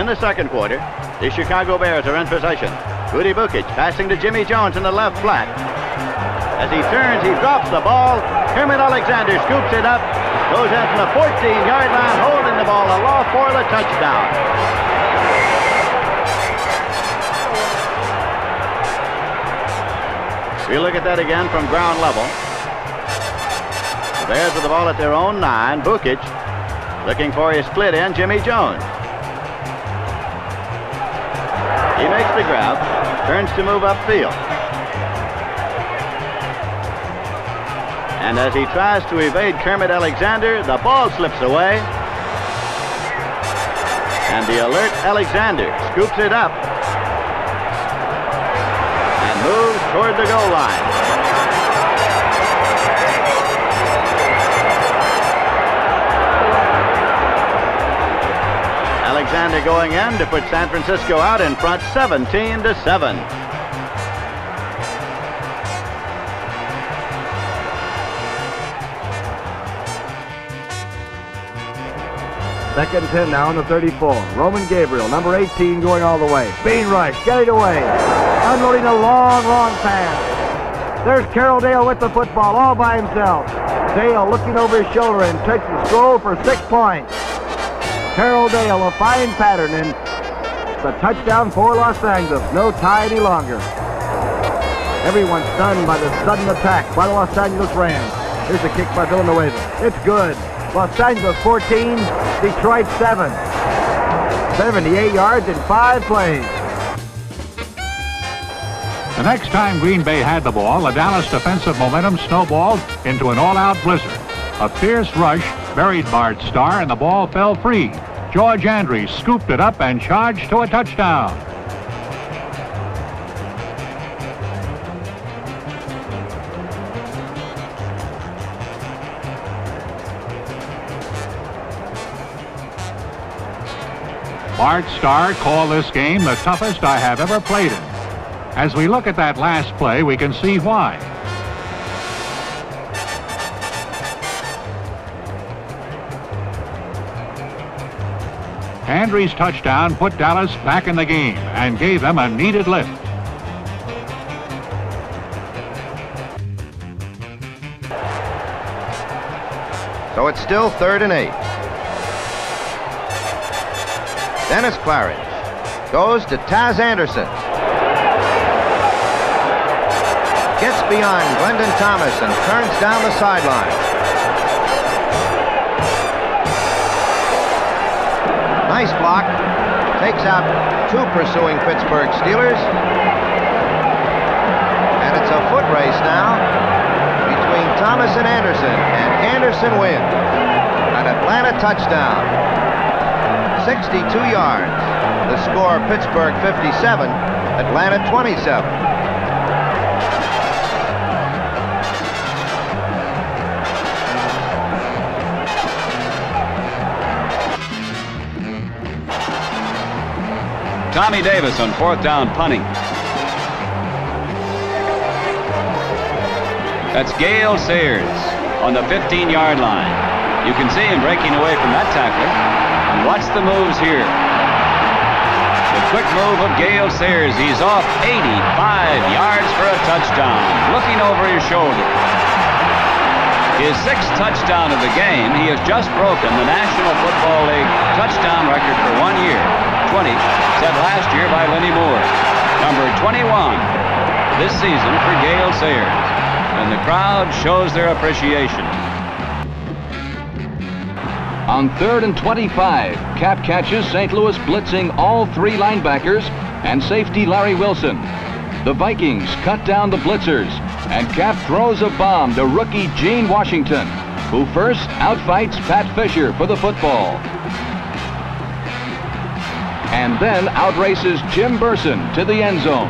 In the second quarter, the Chicago Bears are in possession. Rudy Bukic passing to Jimmy Jones in the left flat. As he turns, he drops the ball. Kermit Alexander scoops it up, goes in from the 14-yard line, holding the ball aloft for the touchdown. We look at that again from ground level. The Bears with the ball at their own 9. Bukic looking for his split end, Jimmy Jones. He makes the grab, turns to move upfield. And as he tries to evade Kermit Alexander, the ball slips away. And the alert Alexander scoops it up and moves toward the goal line. Alexander going in to put San Francisco out in front 17-7. Second 10 now on the 34. Roman Gabriel, number 18, going all the way. Bean rush, get it away. Unloading a long, long pass. There's Carroll Dale with the football all by himself. Dale looking over his shoulder and takes the scroll for 6 points. Carroll Dale, a fine pattern, and the touchdown for Los Angeles. No tie any longer. Everyone's stunned by the sudden attack by the Los Angeles Rams. Here's a kick by Villanueva. It's good. Los Angeles 14, Detroit 7. 78 yards in 5 plays. The next time Green Bay had the ball, the Dallas defensive momentum snowballed into an all-out blizzard. A fierce rush buried Bart Starr, and the ball fell free. George Andrews scooped it up and charged to a touchdown. Bart Starr called this game the toughest I have ever played in. As we look at that last play, we can see why. Andrews' touchdown put Dallas back in the game and gave them a needed lift. So it's still 3rd and 8. Dennis Claridge goes to Taz Anderson. Gets behind Glendon Thomas and turns down the sideline. Nice block. Takes out 2 pursuing Pittsburgh Steelers. And it's a foot race now between Thomas and Anderson wins. An Atlanta touchdown. 62 yards. The score, Pittsburgh 57, Atlanta 27. Tommy Davis on 4th down punting. That's Gale Sayers on the 15-yard line. You can see him breaking away from that tackler. And watch the moves here. The quick move of Gale Sayers. He's off 85 yards for a touchdown, looking over his shoulder. His 6th touchdown of the game. He has just broken the National Football League touchdown record for 1 year. 20, set last year by Lenny Moore. Number 21 this season for Gale Sayers. And the crowd shows their appreciation. On 3rd and 25, Cap catches St. Louis blitzing all 3 linebackers and safety Larry Wilson. The Vikings cut down the blitzers, and Cap throws a bomb to rookie Gene Washington, who first outfights Pat Fisher for the football. And then outraces Jim Burson to the end zone.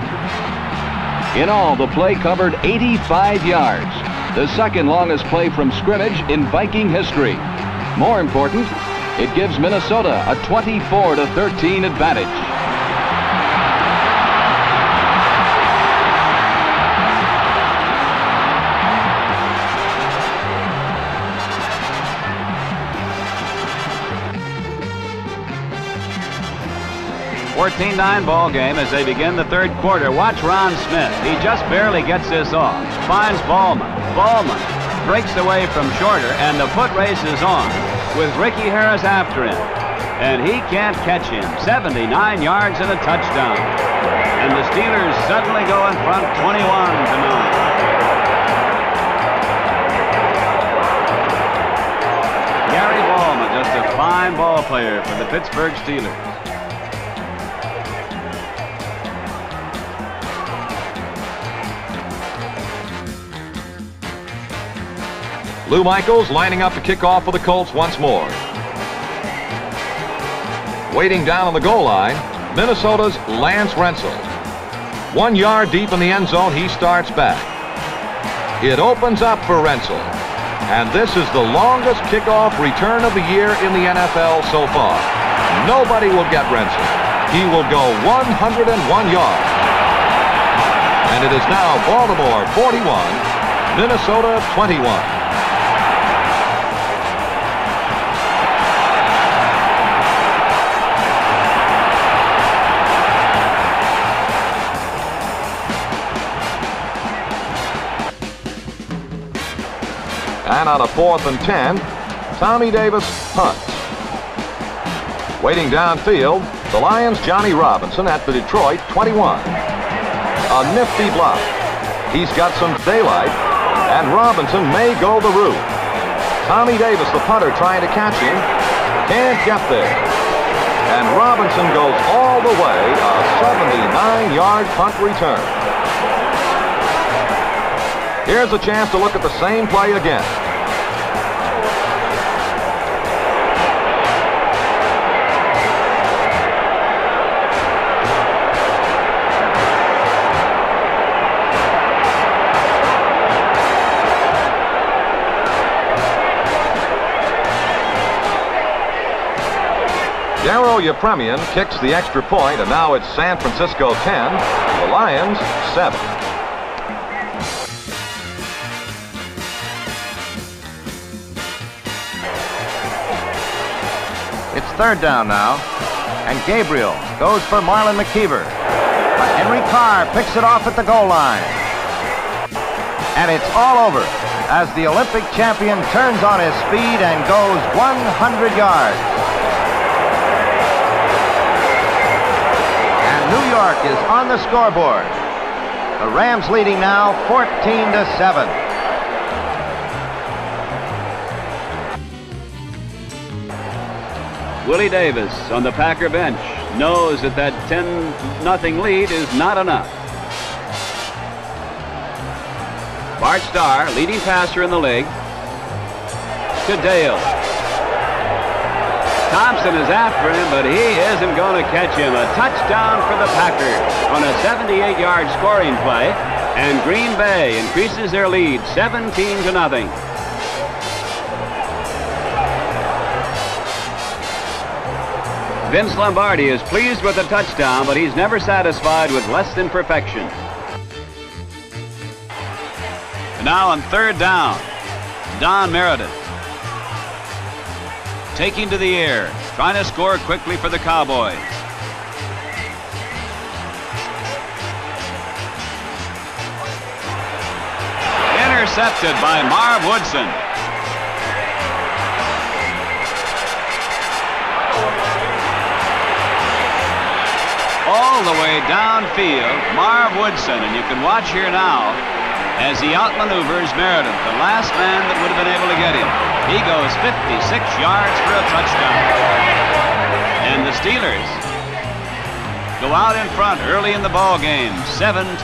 In all, the play covered 85 yards, the 2nd longest play from scrimmage in Viking history. More important, it gives Minnesota a 24-13 advantage. 14-9 ball game as they begin the third quarter. Watch Ron Smith. He just barely gets this off. Finds Ballman. Ballman breaks away from Shorter, and the foot race is on with Ricky Harris after him. And he can't catch him. 79 yards and a touchdown. And the Steelers suddenly go in front 21-9. Gary Ballman, just a fine ball player for the Pittsburgh Steelers. Lou Michaels lining up to kick off for the Colts once more. Waiting down on the goal line, Minnesota's Lance Rensel. 1 yard deep in the end zone, he starts back. It opens up for Rensel. And this is the longest kickoff return of the year in the NFL so far. Nobody will get Rensel. He will go 101 yards. And it is now Baltimore 41, Minnesota 21. And on a 4th and 10, Tommy Davis punts. Waiting downfield, the Lions' Johnny Robinson at the Detroit 21. A nifty block. He's got some daylight, and Robinson may go the route. Tommy Davis, the punter, trying to catch him, can't get there. And Robinson goes all the way, a 79-yard punt return. Here's a chance to look at the same play again. Darryl Yepremian kicks the extra point, and now it's San Francisco 10, the Lions 7. It's third down now, and Gabriel goes for Marlon McKeever. But Henry Carr picks it off at the goal line. And it's all over as the Olympic champion turns on his speed and goes 100 yards. And New York is on the scoreboard. The Rams leading now 14-7. Willie Davis on the Packer bench knows that that 10-0 lead is not enough. Bart Starr, leading passer in the league, to Dale. Thompson is after him, but he isn't going to catch him. A touchdown for the Packers on a 78-yard scoring play, and Green Bay increases their lead 17-0. Vince Lombardi is pleased with the touchdown, but he's never satisfied with less than perfection. And now on third down, Don Meredith taking to the air, trying to score quickly for the Cowboys. Intercepted by Marv Woodson. All the way downfield, Marv Woodson, and you can watch here now as he outmaneuvers Meredith, the last man that would have been able to get him. He goes 56 yards for a touchdown. And the Steelers go out in front early in the ball game, 7-0.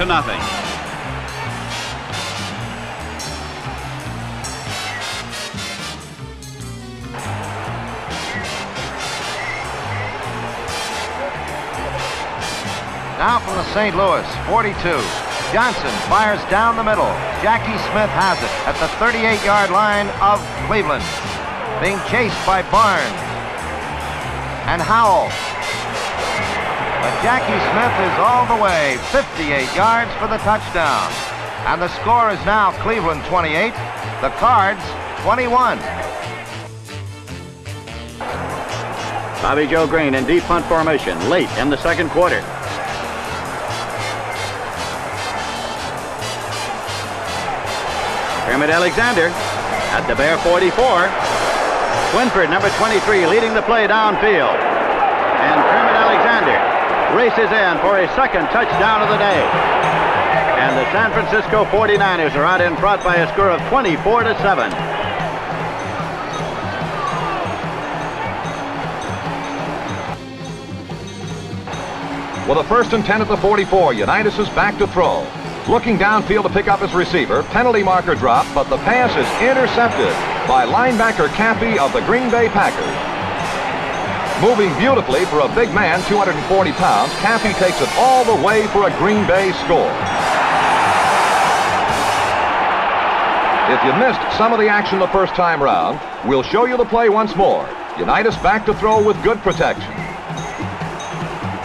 Now from the St. Louis, 42. Johnson fires down the middle. Jackie Smith has it at the 38-yard line of Cleveland. Being chased by Barnes and Howell. But Jackie Smith is all the way, 58 yards for the touchdown. And the score is now Cleveland 28, the Cards 21. Bobby Joe Green in deep punt formation late in the second quarter. Kermit Alexander at the Bear 44. Swinford, number 23, leading the play downfield. And Kermit Alexander races in for his second touchdown of the day. And the San Francisco 49ers are out in front by a score of 24-7. With a 1st and 10 at the 44, Unitas is back to throw. Looking downfield to pick up his receiver, penalty marker drop, but the pass is intercepted by linebacker Cappy of the Green Bay Packers. Moving beautifully for a big man, 240 pounds, Cappy takes it all the way for a Green Bay score. If you missed some of the action the first time round, we'll show you the play once more. Unitas back to throw with good protection.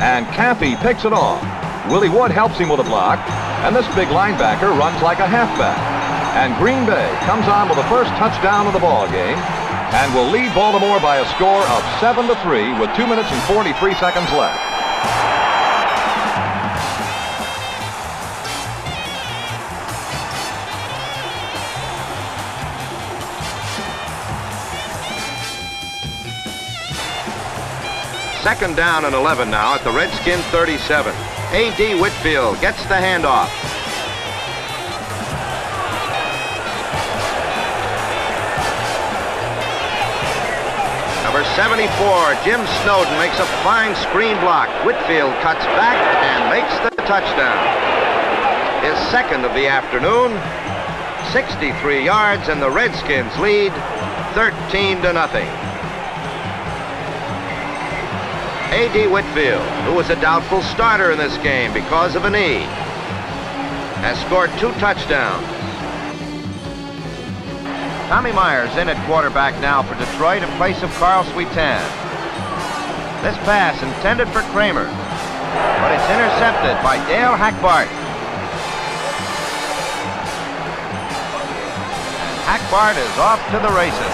And Cappy picks it off. Willie Wood helps him with a block, and this big linebacker runs like a halfback. And Green Bay comes on with the first touchdown of the ball game and will lead Baltimore by a score of 7-3 with 2 minutes and 43 seconds left. Second down and 11 now at the Redskin 37. A.D. Whitfield gets the handoff. Number 74, Jim Snowden, makes a fine screen block. Whitfield cuts back and makes the touchdown. His second of the afternoon. 63 yards, and the Redskins lead 13-0. A.D. Whitfield, who was a doubtful starter in this game because of a knee, has scored 2 touchdowns. Tommy Myers in at quarterback now for Detroit in place of Carl Sweetan. This pass intended for Kramer, but it's intercepted by Dale Hackbart. Hackbart is off to the races.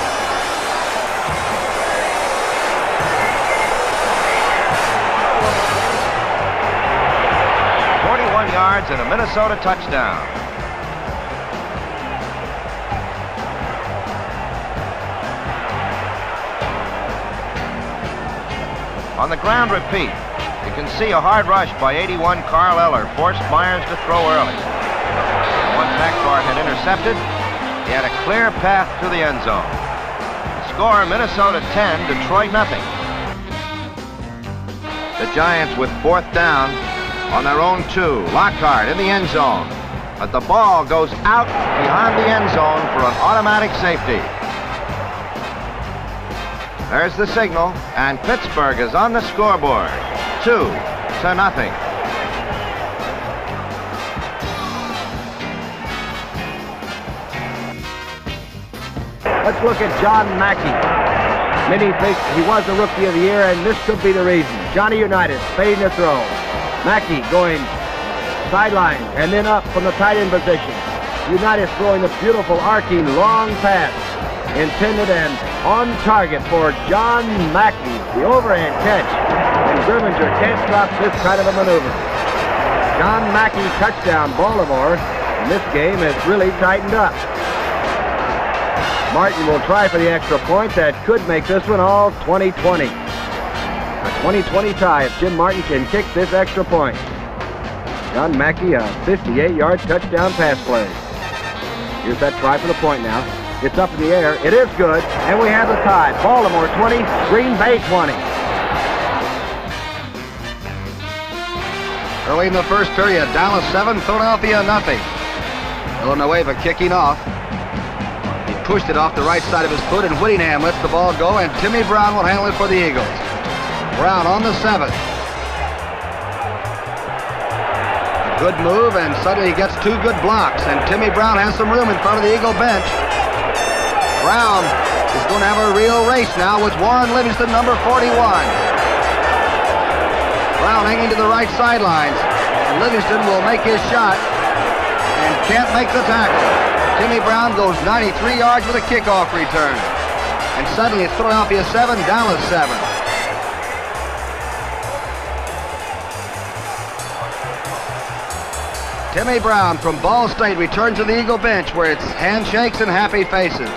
41 yards and a Minnesota touchdown. On the ground repeat, you can see a hard rush by 81 Carl Eller forced Myers to throw early. Once Hackbart had intercepted, he had a clear path to the end zone. The score, Minnesota 10, Detroit nothing. The Giants with 4th down on their own 2. Lockhart in the end zone, but the ball goes out behind the end zone for an automatic safety. There's the signal, and Pittsburgh is on the scoreboard, 2-0. Let's look at John Mackey. Many think he was the Rookie of the Year, and this could be the reason. Johnny Unitas fading the throw. Mackey going sideline and then up from the tight end position. Unitas throwing the beautiful arcing long pass intended and on target for John Mackey. The overhand catch, and Grimminger can't stop this kind of a maneuver. John Mackey touchdown Baltimore, and this game has really tightened up. Martin will try for the extra point. That could make this one all 20-20. A 20-20 tie if Jim Martin can kick this extra point. John Mackey, a 58-yard touchdown pass play. Here's that try for the point now. It's up in the air. It is good, and we have the tie. Baltimore 20, Green Bay 20. Early in the first period, Dallas 7, Philadelphia nothing. Villanueva kicking off. He pushed it off the right side of his foot, and Whittingham lets the ball go, and Timmy Brown will handle it for the Eagles. Brown on the 7. A good move, and suddenly he gets 2 good blocks, and Timmy Brown has some room in front of the Eagle bench. Brown is going to have a real race now with Warren Livingston, number 41. Brown hanging to the right sidelines, and Livingston will make his shot and can't make the tackle. Timmy Brown goes 93 yards with a kickoff return. And suddenly it's Philadelphia 7, Dallas 7. Timmy Brown from Ball State returns to the Eagle bench where it's handshakes and happy faces.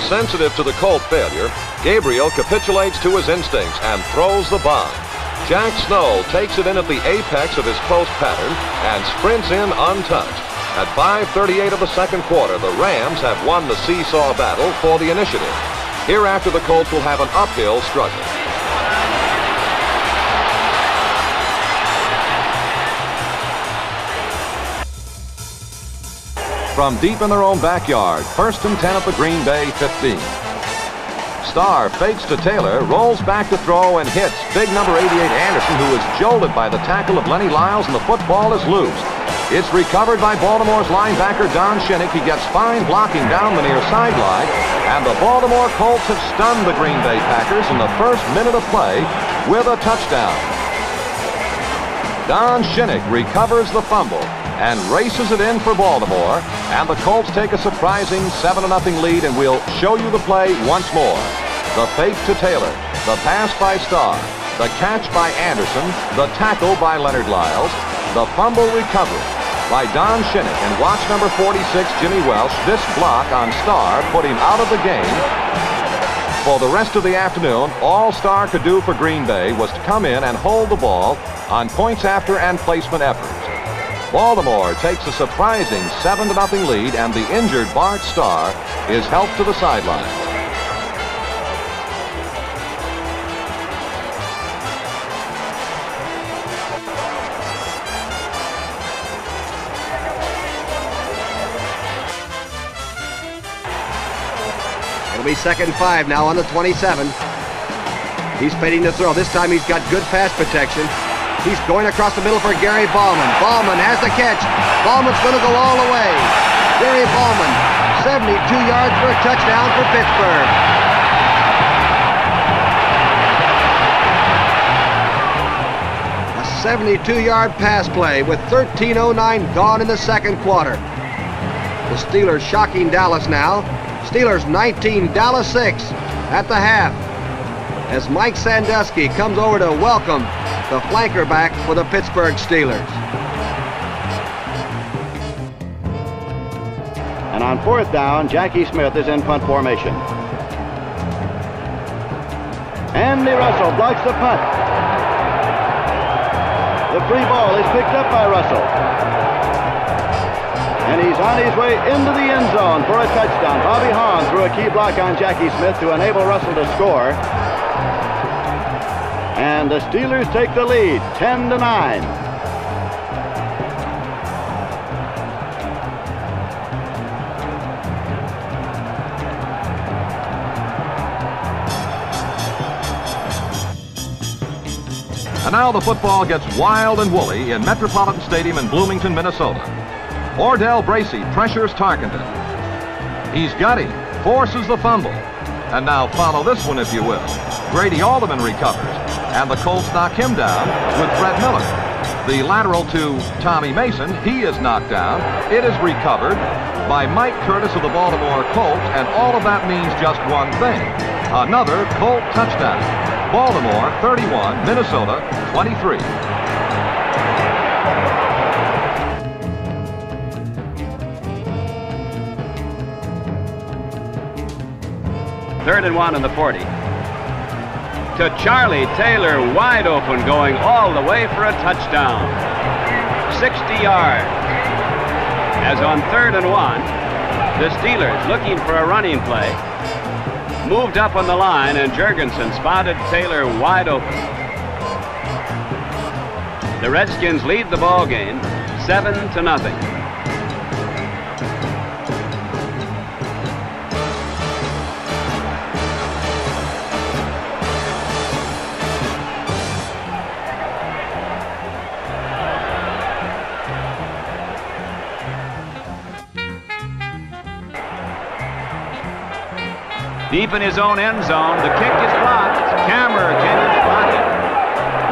Sensitive to the Colt failure, Gabriel capitulates to his instincts and throws the bomb. Jack Snow takes it in at the apex of his post pattern and sprints in untouched. At 5:38 of the second quarter, the Rams have won the seesaw battle for the initiative. Hereafter, the Colts will have an uphill struggle. From deep in their own backyard, 1st and 10 at the Green Bay 15. Starr fakes to Taylor, rolls back to throw, and hits big number 88 Anderson, who is jolted by the tackle of Lenny Lyles, and the football is loose. It's recovered by Baltimore's linebacker Don Shinnick. He gets fine blocking down the near sideline, and the Baltimore Colts have stunned the Green Bay Packers in the first minute of play with a touchdown. Don Shinnick recovers the fumble and races it in for Baltimore, and the Colts take a surprising 7-0 lead, and we'll show you the play once more. The fake to Taylor, the pass by Starr, the catch by Anderson, the tackle by Leonard Lyles, the fumble recovery by Don Shinnick, and watch number 46, Jimmy Welsh. This block on Starr put him out of the game. For the rest of the afternoon, all Starr could do for Green Bay was to come in and hold the ball on points after and placement efforts. Baltimore takes a surprising 7-0 lead, and the injured Bart Starr is helped to the sideline. It'll be 2nd and 5 now on the 27. He's fading to throw. This time he's got good pass protection. He's going across the middle for Gary Ballman. Ballman has the catch. Ballman's going to go all the way. Gary Ballman, 72 yards for a touchdown for Pittsburgh. A 72-yard pass play with 13:09 gone in the second quarter. The Steelers shocking Dallas now. Steelers 19, Dallas 6 at the half, as Mike Sandusky comes over to welcome the flanker back for the Pittsburgh Steelers. And on 4th down, Jackie Smith is in punt formation. Andy Russell blocks the punt. The free ball is picked up by Russell. And he's on his way into the end zone for a touchdown. Bobby Hahn threw a key block on Jackie Smith to enable Russell to score. And the Steelers take the lead, 10-9. And now the football gets wild and woolly in Metropolitan Stadium in Bloomington, Minnesota. Ordell Bracey pressures Tarkenton. He's got him, forces the fumble. And now follow this one, if you will. Grady Alderman recovers, and the Colts knock him down with Fred Miller. The lateral to Tommy Mason, he is knocked down. It is recovered by Mike Curtis of the Baltimore Colts, and all of that means just one thing. Another Colt touchdown. Baltimore 31, Minnesota 23. Third and 1 on the 40. To Charlie Taylor, wide open, going all the way for a touchdown. 60 yards. As on 3rd and 1, the Steelers, looking for a running play, moved up on the line, and Jurgensen spotted Taylor wide open. The Redskins lead the ball game 7-0. Deep in his own end zone, the kick is blocked. Kammer can spot it.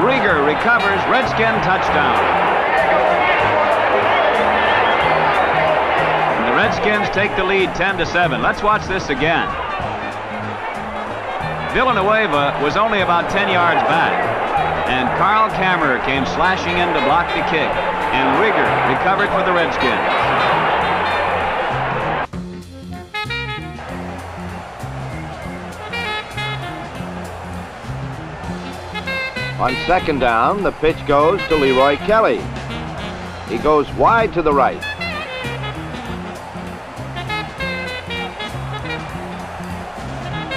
Rieger recovers, Redskin touchdown. And the Redskins take the lead 10-7. Let's watch this again. Villanueva was only about 10 yards back, and Carl Kammerer came slashing in to block the kick, and Rieger recovered for the Redskins. On second down, the pitch goes to Leroy Kelly. He goes wide to the right.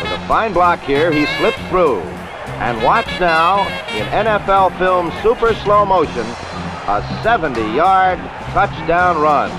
With a fine block here, he slips through. And watch now, in NFL film super slow motion, a 70-yard touchdown run.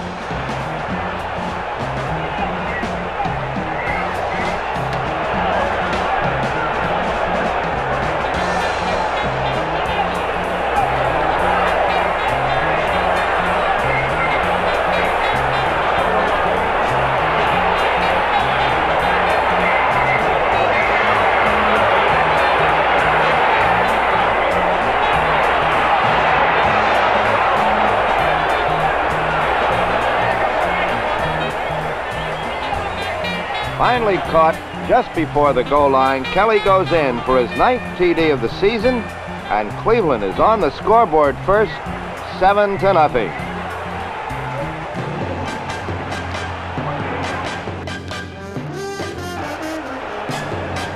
Finally caught just before the goal line, Kelly goes in for his 9th TD of the season, and Cleveland is on the scoreboard first, 7-0.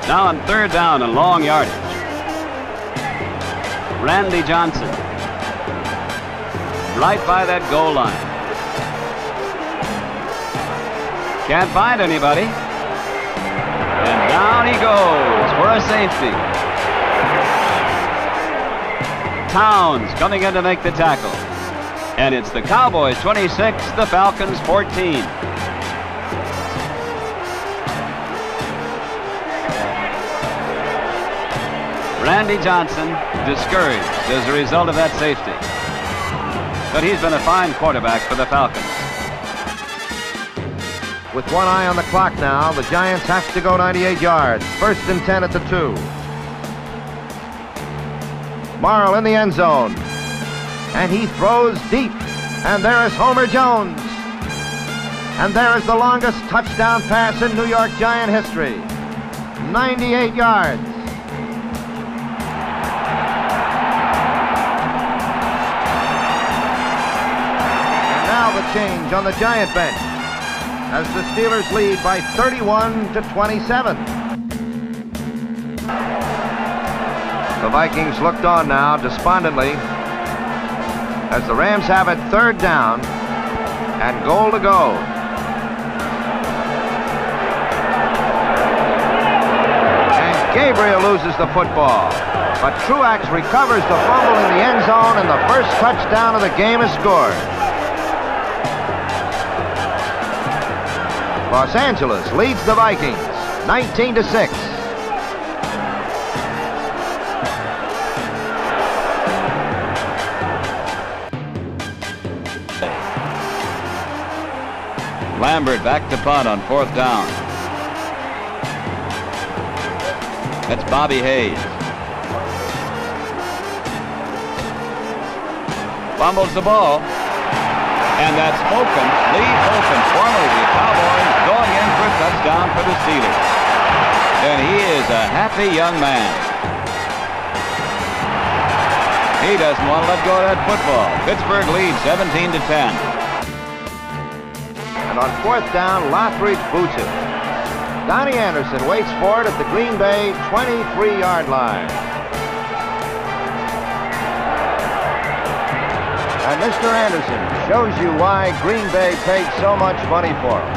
Now on third down and long yardage. Randy Johnson. Right by that goal line. Can't find anybody. And down he goes for a safety. Towns coming in to make the tackle. And it's the Cowboys 26, the Falcons 14. Randy Johnson discouraged as a result of that safety. But he's been a fine quarterback for the Falcons. With one eye on the clock now, the Giants have to go 98 yards. 1st and 10 at the 2. Morrill in the end zone. And he throws deep. And there is Homer Jones. And there is the longest touchdown pass in New York Giant history. 98 yards. And now the change on the Giant bench, as the Steelers lead by 31-27. The Vikings looked on now despondently as the Rams have it 3rd down and goal to go. And Gabriel loses the football, but Truax recovers the fumble in the end zone, and the first touchdown of the game is scored. Los Angeles leads the Vikings 19-6. Lambert back to punt on 4th down. That's Bobby Hayes. Fumbles the ball. And that's Holcomb, Lee Holcomb, formerly the Cowboys, going in for a touchdown for the Steelers. And he is a happy young man. He doesn't want to let go of that football. Pittsburgh leads 17-10. And on 4th down, Lothridge boots it. Donnie Anderson waits for it at the Green Bay 23-yard line. And Mr. Anderson shows you why Green Bay paid so much money for him.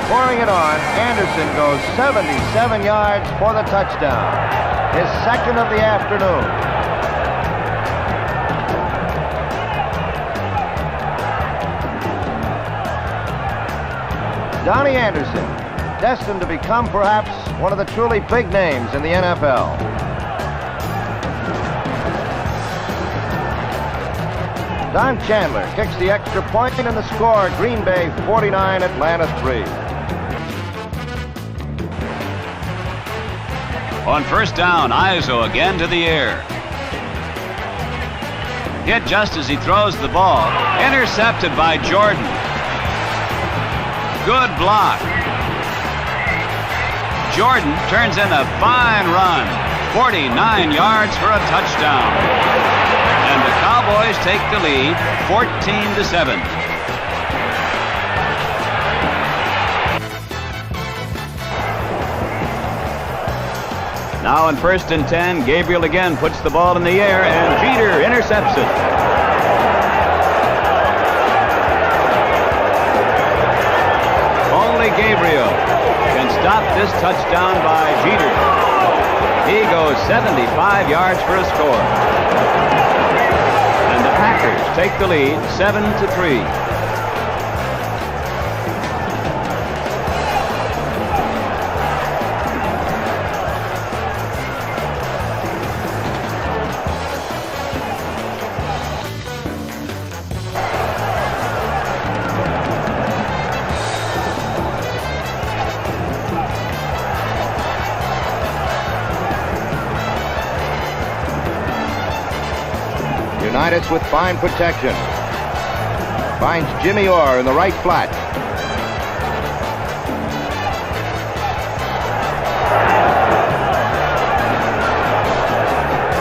Pouring it on, Anderson goes 77 yards for the touchdown, his 2nd of the afternoon. Donnie Anderson, destined to become perhaps one of the truly big names in the NFL. Don Chandler kicks the extra point, and the score, Green Bay 49, Atlanta 3. On 1st down, Izzo again to the air. Hit just as he throws the ball. Intercepted by Jordan. Good block. Jordan turns in a fine run, 49 yards for a touchdown. And the Cowboys take the lead, 14-7. Now in 1st and 10, Gabriel again puts the ball in the air, and Jeter intercepts it. Only Gabriel can stop this touchdown by Jeter. He goes 75 yards for a score. And the Packers take the lead, 7-3. Unitas with fine protection. Finds Jimmy Orr in the right flat.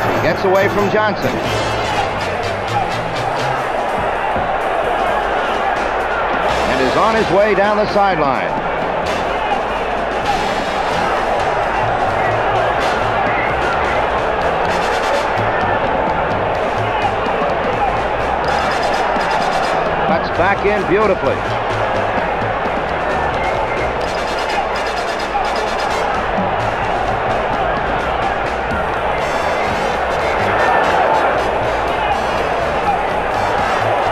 He gets away from Johnson. And is on his way down the sideline. Back in beautifully.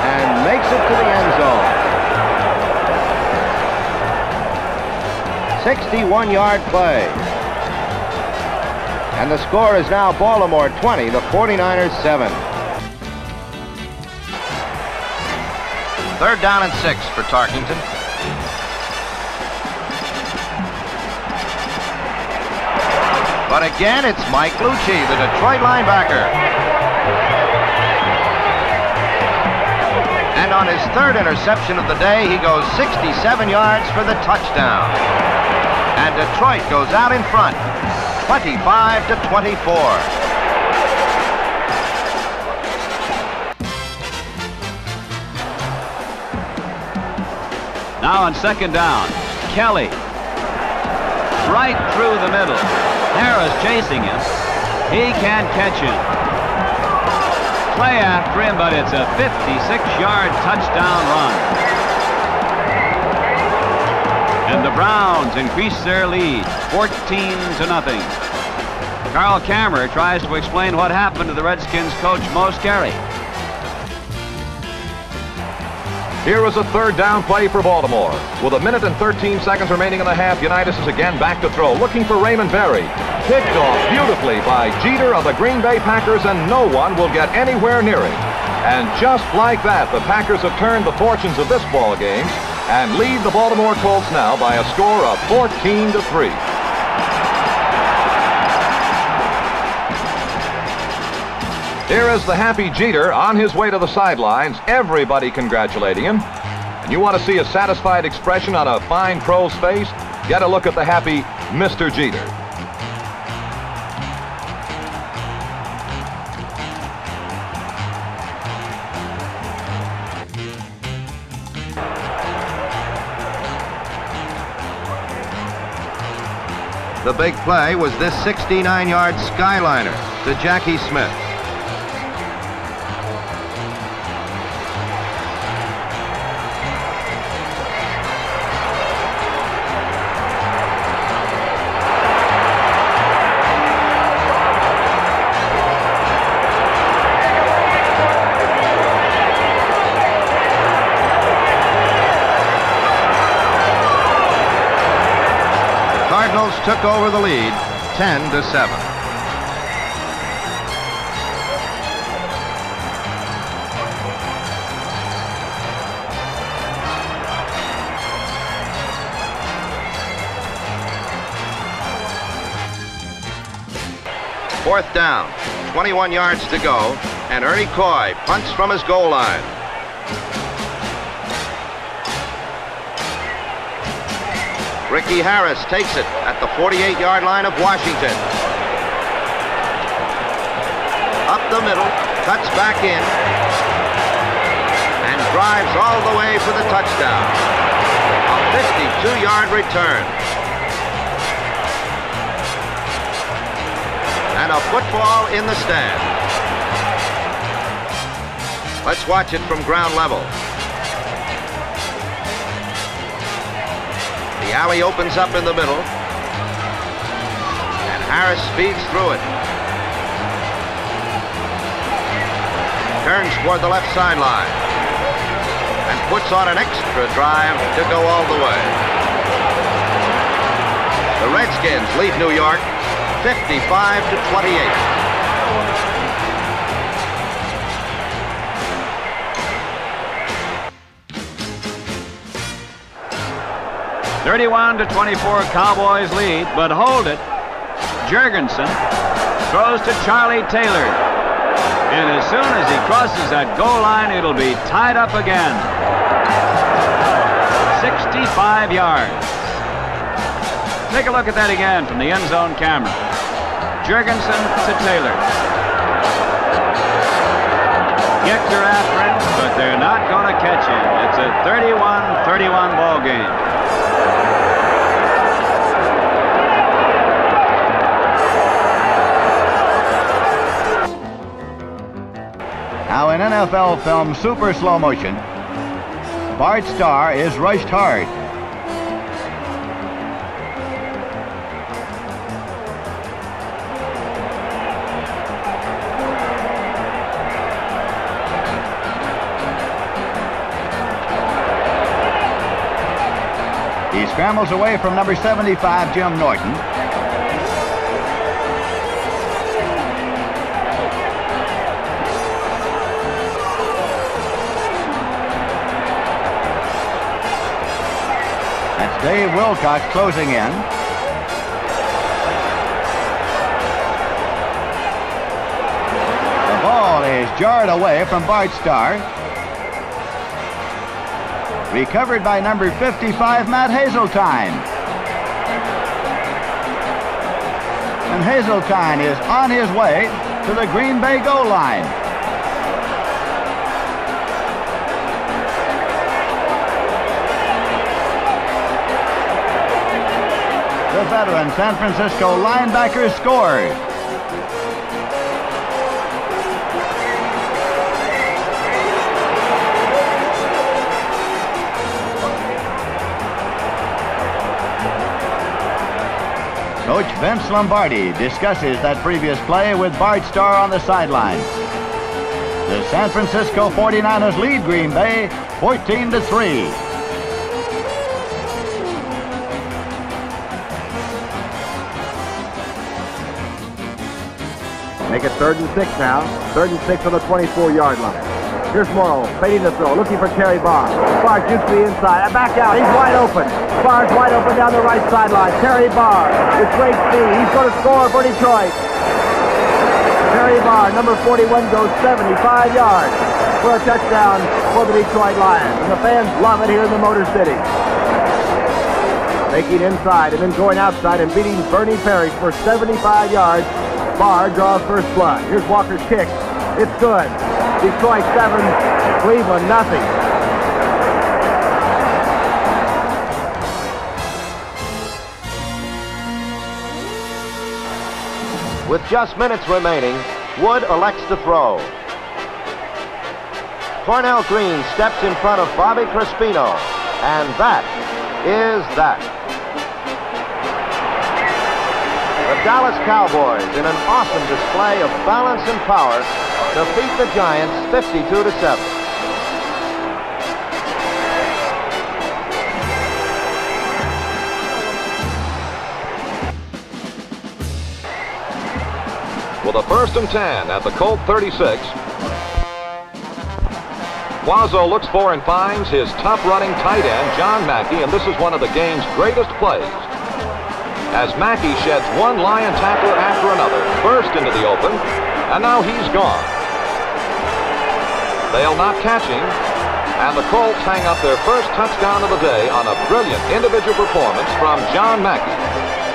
And makes it to the end zone. 61-yard play. And the score is now Baltimore 20, the 49ers 7. 3rd down and 6 for Tarkington. But again, it's Mike Lucci, the Detroit linebacker. And on his 3rd interception of the day, he goes 67 yards for the touchdown. And Detroit goes out in front, 25-24. Now on 2nd down, Kelly. Right through the middle. Harris chasing him. He can't catch him. Play after him, but it's a 56-yard touchdown run. And the Browns increase their lead, 14-0. Carl Kammer tries to explain what happened to the Redskins coach Mo Scarry. Here is a 3rd down play for Baltimore. With 1 minute and 13 seconds remaining in the half, Unitas is again back to throw, looking for Raymond Berry. Picked off beautifully by Jeter of the Green Bay Packers, and no one will get anywhere near it. And just like that, the Packers have turned the fortunes of this ball game and lead the Baltimore Colts now by a score of 14-3. Here is the happy Jeter on his way to the sidelines, everybody congratulating him. And you want to see a satisfied expression on a fine pro's face? Get a look at the happy Mr. Jeter. The big play was this 69-yard skyliner to Jackie Smith. Took over the lead, 10-7. Fourth down, 21 yards to go, and Ernie Coy punts from his goal line. Ricky Harris takes it at the 48-yard line of Washington. Up the middle, cuts back in, and drives all the way for the touchdown. A 52-yard return. And a football in the stand. Let's watch it from ground level. The alley opens up in the middle, and Harris speeds through it. Turns toward the left sideline and puts on an extra drive to go all the way. The Redskins lead New York 55-28. 31-24, Cowboys lead, but hold it. Jurgensen throws to Charlie Taylor. And as soon as he crosses that goal line, it'll be tied up again. 65 yards. Take a look at that again from the end zone camera. Jurgensen to Taylor. Yechter after him, but they're not going to catch him. It's a 31-31 ball game. Now in NFL film super slow motion, Bart Starr is rushed hard. He scrambles away from number 75, Jim Norton. That's Dave Wilcox closing in. The ball is jarred away from Bart Starr. Recovered by number 55, Matt Hazeltine. And Hazeltine is on his way to the Green Bay goal line. The veteran San Francisco linebacker scores. Coach Vince Lombardi discusses that previous play with Bart Starr on the sideline. The San Francisco 49ers lead Green Bay 14-3. Make it 3rd and 6 now. 3rd and 6 on the 24-yard line. Here's Morrow, fading the throw, looking for Terry Barr. Barr jukes to the inside. Back out. He's wide open. Barr's wide open down the right sideline. Terry Barr with great speed. He's going to score for Detroit. Terry Barr, number 41, goes 75 yards for a touchdown for the Detroit Lions. And the fans love it here in the Motor City. Making inside and then going outside and beating Bernie Parrish for 75 yards. Barr draws first blood. Here's Walker's kick. It's good. Detroit 7, Cleveland nothing. With just minutes remaining, Wood elects to throw. Cornell Green steps in front of Bobby Crispino, and that is that. The Dallas Cowboys, in an awesome display of balance and power, defeat the Giants 52-7. With a 1st and 10 at the Colt 36. Quazzo looks for and finds his top-running tight end, John Mackey, and this is one of the game's greatest plays. As Mackey sheds one Lion tackler after another, burst into the open, and now he's gone. They'll not catch him, and the Colts hang up their first touchdown of the day on a brilliant individual performance from John Mackey.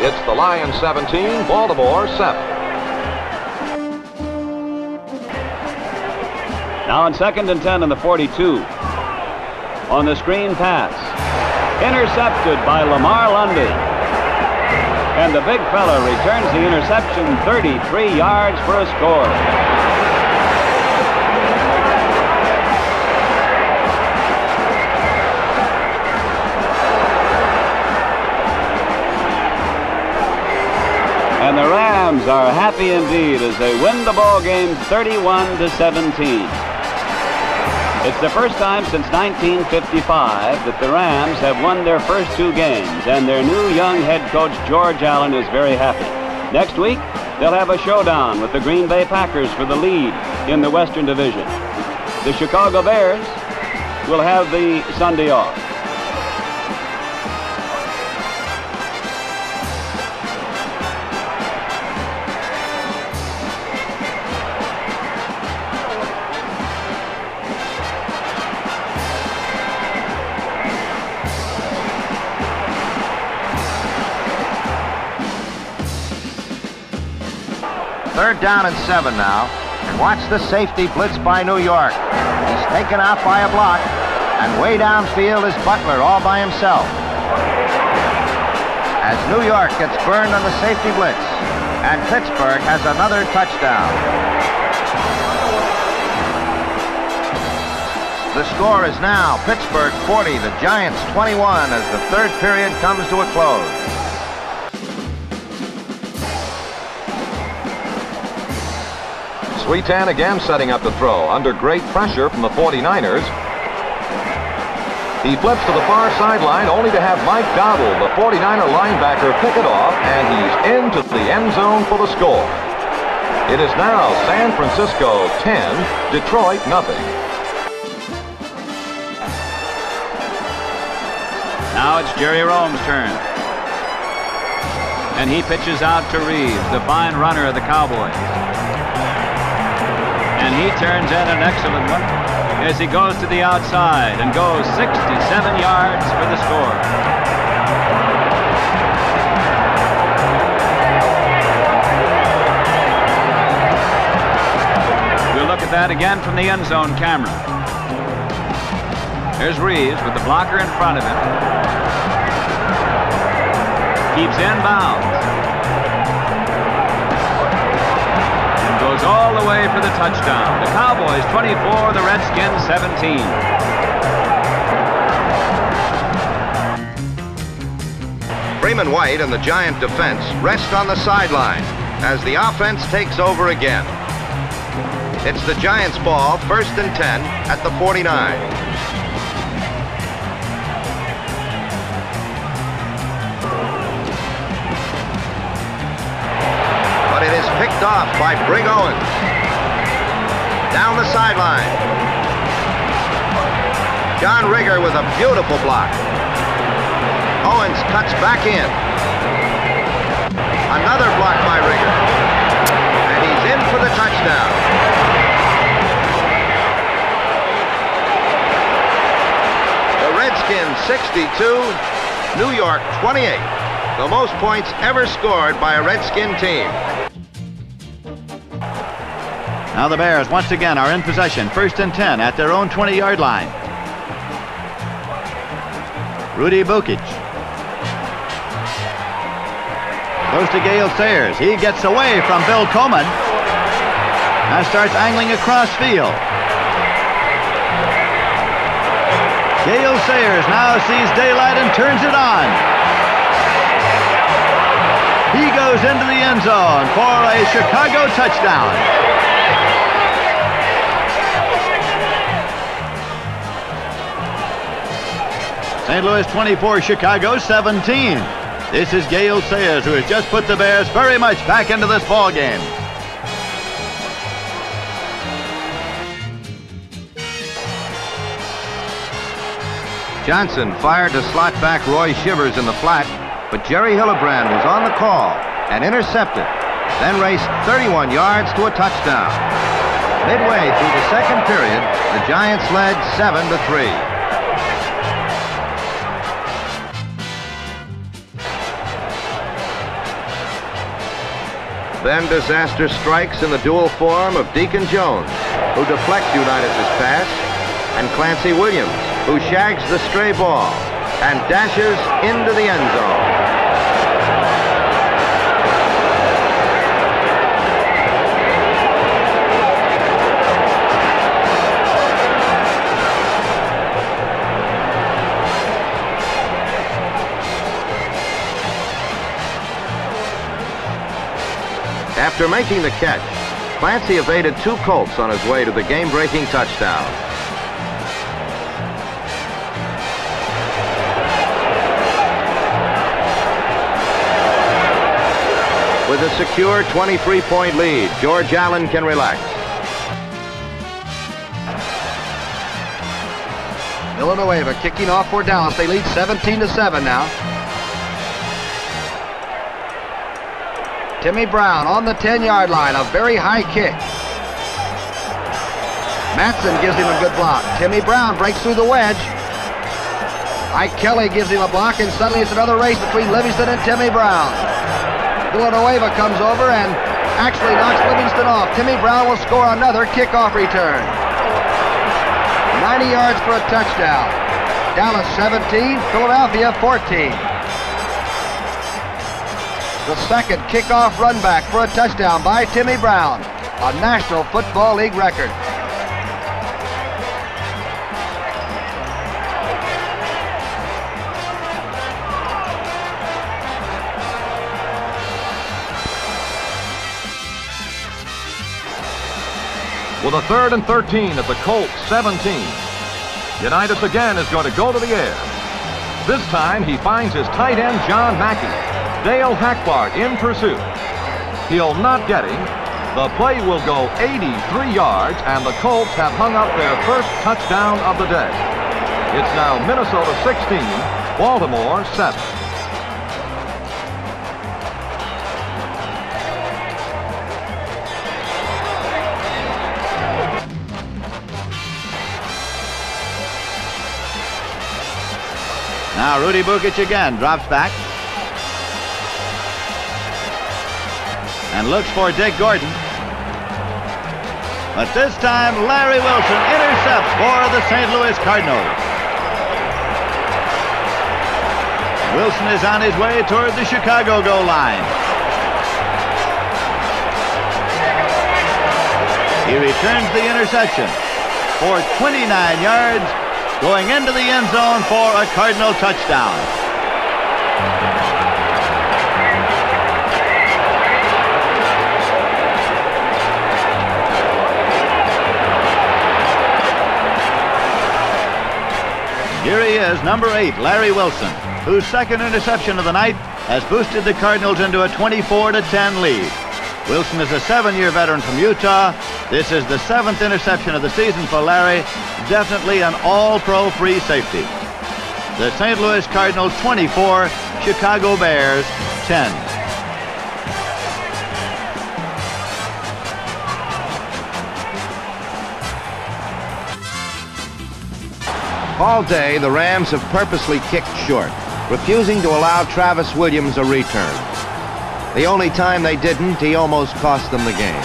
It's the Lions 17, Baltimore 7. Now on 2nd and 10 in the 42. On the screen pass. Intercepted by Lamar Lundy. And the big fella returns the interception 33 yards for a score. And the Rams are happy indeed as they win the ball game 31-17. It's the first time since 1955 that the Rams have won their first 2 games, and their new young head coach George Allen is very happy. Next week, they'll have a showdown with the Green Bay Packers for the lead in the Western Division. The Chicago Bears will have the Sunday off. Third down and 7 now. And watch the safety blitz by New York. He's taken out by a block. And way downfield is Butler all by himself. As New York gets burned on the safety blitz. And Pittsburgh has another touchdown. The score is now Pittsburgh 40, the Giants 21 as the third period comes to a close. Sweetan again setting up the throw under great pressure from the 49ers. He flips to the far sideline only to have Mike Dowdle, the 49er linebacker, pick it off, and he's into the end zone for the score. It is now San Francisco 10, Detroit nothing. Now it's Jerry Rome's turn. And he pitches out to Reeves, the fine runner of the Cowboys. And he turns in an excellent one as he goes to the outside and goes 67 yards for the score. We'll look at that again from the end zone camera. There's Reeves with the blocker in front of him. Keeps inbounds. Goes all the way for the touchdown. The Cowboys 24, the Redskins 17. Freeman White and the Giant defense rest on the sideline as the offense takes over again. It's the Giants' ball, 1st and 10 at the 49. It is picked off by Brig Owens. Down the sideline. John Rigger with a beautiful block. Owens cuts back in. Another block by Rigger. And he's in for the touchdown. The Redskins 62, New York 28. The most points ever scored by a Redskin team. Now the Bears once again are in possession, 1st and 10 at their own 20-yard line. Rudy Bukic goes to Gale Sayers. He gets away from Bill Coleman and starts angling across field. Gale Sayers now sees daylight and turns it on. He goes into the end zone for a Chicago touchdown. St. Louis 24, Chicago 17. This is Gale Sayers, who has just put the Bears very much back into this ball game. Johnson fired to slot back Roy Shivers in the flat, but Jerry Hillebrand was on the call and intercepted, then raced 31 yards to a touchdown. Midway through the second period, the Giants led 7-3. Then disaster strikes in the dual form of Deacon Jones, who deflects United's pass, and Clancy Williams, who shags the stray ball and dashes into the end zone. After making the catch, Clancy evaded two Colts on his way to the game-breaking touchdown. With a secure 23-point lead, George Allen can relax. Villanueva kicking off for Dallas. They lead 17-7 now. Timmy Brown on the 10-yard line, a very high kick. Matson gives him a good block. Timmy Brown breaks through the wedge. Ike Kelly gives him a block, and suddenly it's another race between Livingston and Timmy Brown. Villanueva comes over and actually knocks Livingston off. Timmy Brown will score another kickoff return. 90 yards for a touchdown. Dallas 17, Philadelphia 14. The second kickoff run back for a touchdown by Timmy Brown, a National Football League record. With a 3rd and 13 at the Colts 17, Unitas again is going to go to the air. This time he finds his tight end John Mackey. Dale Hackbart in pursuit. He'll not get him. The play will go 83 yards, and the Colts have hung up their first touchdown of the day. It's now Minnesota 16, Baltimore 7. Now Rudy Bukic again drops back and looks for Dick Gordon. But this time Larry Wilson intercepts for the St. Louis Cardinals. Wilson is on his way toward the Chicago goal line. He returns the interception for 29 yards, going into the end zone for a Cardinal touchdown. Here he is, number 8, Larry Wilson, whose second interception of the night has boosted the Cardinals into a 24-10 lead. Wilson is a 7-year veteran from Utah. This is the 7th interception of the season for Larry. Definitely an all-pro free safety. The St. Louis Cardinals 24, Chicago Bears 10. All day, the Rams have purposely kicked short, refusing to allow Travis Williams a return. The only time they didn't, he almost cost them the game.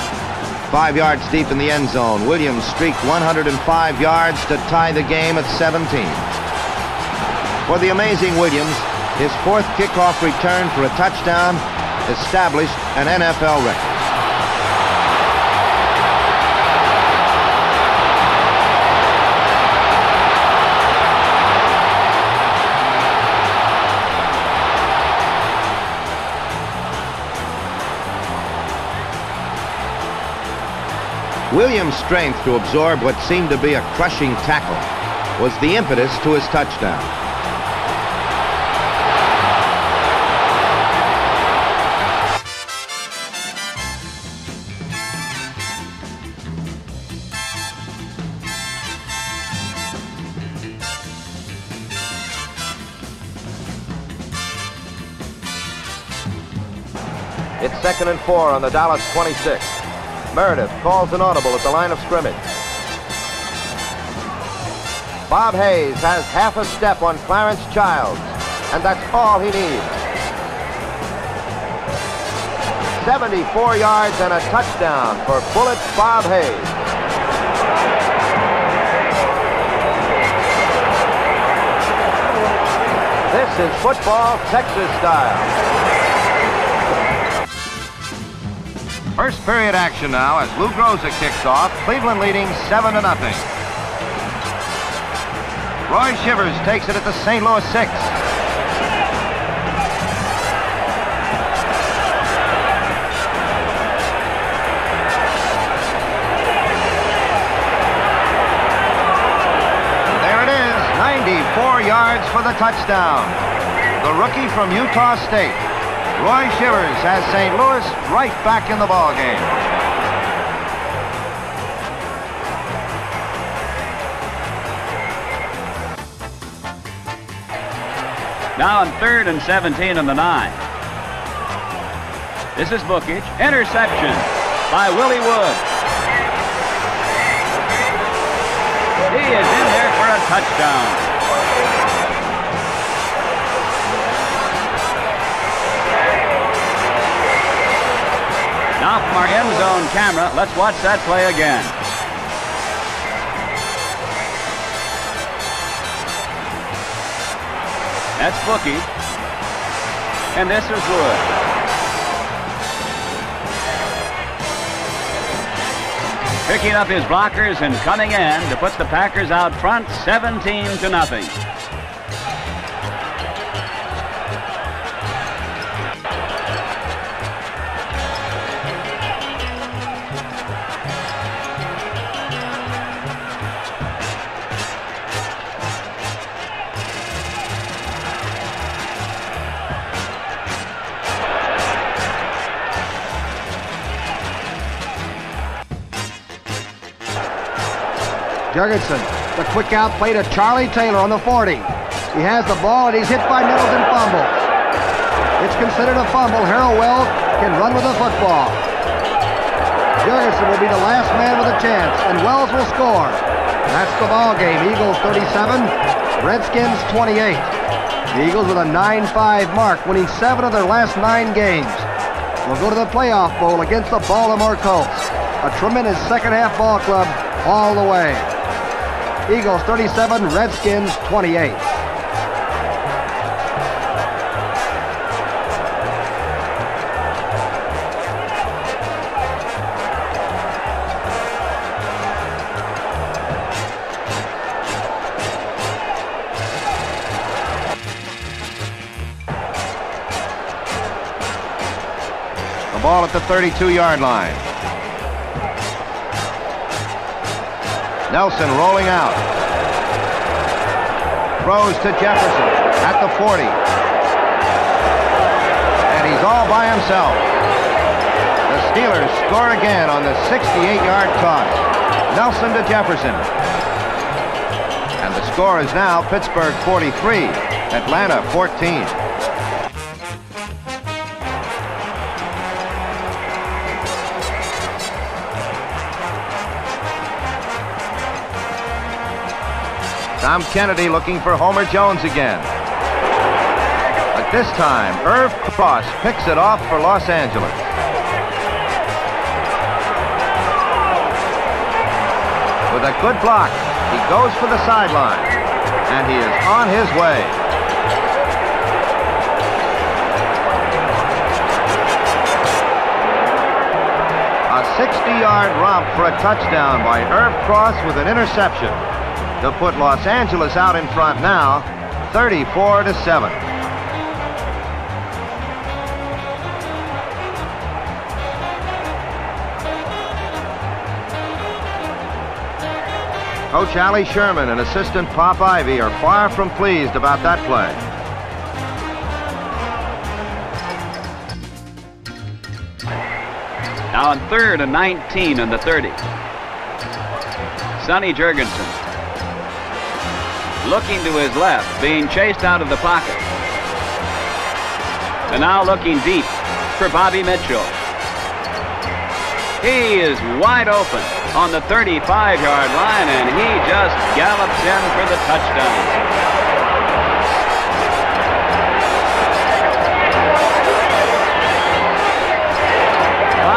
5 yards deep in the end zone, Williams streaked 105 yards to tie the game at 17. For the amazing Williams, his 4th kickoff return for a touchdown established an NFL record. Williams' strength to absorb what seemed to be a crushing tackle was the impetus to his touchdown. It's 2nd and 4 on the Dallas 26. Meredith calls an audible at the line of scrimmage. Bob Hayes has half a step on Clarence Childs, and that's all he needs. 74 yards and a touchdown for Bullet Bob Hayes. This is football Texas style. First period action now as Lou Groza kicks off. Cleveland leading 7-0. Roy Shivers takes it at the St. Louis 6. There it is, 94 yards for the touchdown. The rookie from Utah State, Roy Shivers, has St. Louis right back in the ballgame. Now on 3rd and 17 on the 9. This is Bookage. Interception by Willie Wood. He is in there for a touchdown. Now from our end zone camera, let's watch that play again. That's Bookie. And this is Wood. Picking up his blockers and coming in to put the Packers out front 17-0. Jurgensen, the quick out play to Charlie Taylor on the 40. He has the ball and he's hit by Nichols and fumbles. It's considered a fumble. Harold Wells can run with the football. Jurgensen will be the last man with a chance, and Wells will score. That's the ball game. Eagles 37, Redskins 28. The Eagles with a 9-5 mark, winning 7 of their last 9 games. Will go to the playoff bowl against the Baltimore Colts. A tremendous second half ball club all the way. Eagles 37, Redskins 28. The ball at the 32-yard line. Nelson rolling out. Throws to Jefferson at the 40. And he's all by himself. The Steelers score again on the 68-yard toss. Nelson to Jefferson. And the score is now Pittsburgh 43, Atlanta 14. Tom Kennedy looking for Homer Jones again. But this time, Irv Cross picks it off for Los Angeles. With a good block, he goes for the sideline, and he is on his way. A 60-yard romp for a touchdown by Irv Cross with an interception to put Los Angeles out in front now, 34-7. Coach Allie Sherman and assistant Pop Ivy are far from pleased about that play. Now on 3rd and 19 on the 30. Sonny Jurgensen looking to his left, being chased out of the pocket. And now looking deep for Bobby Mitchell. He is wide open on the 35-yard line, and he just gallops in for the touchdown.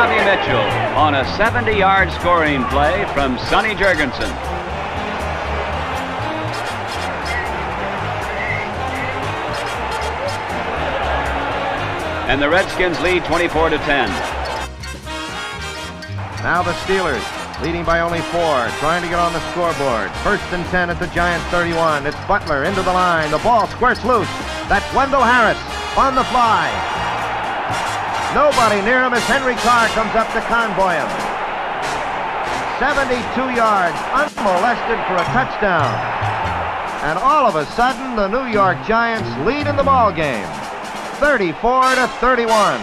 Bobby Mitchell on a 70-yard scoring play from Sonny Jurgensen. And the Redskins lead 24-10. Now the Steelers leading by only 4, trying to get on the scoreboard. 1st and 10 at the Giants 31. It's Butler into the line. The ball squirts loose. That's Wendell Harris on the fly. Nobody near him as Henry Carr comes up to convoy him. 72 yards, unmolested for a touchdown. And all of a sudden, the New York Giants lead in the ball game, 34-31.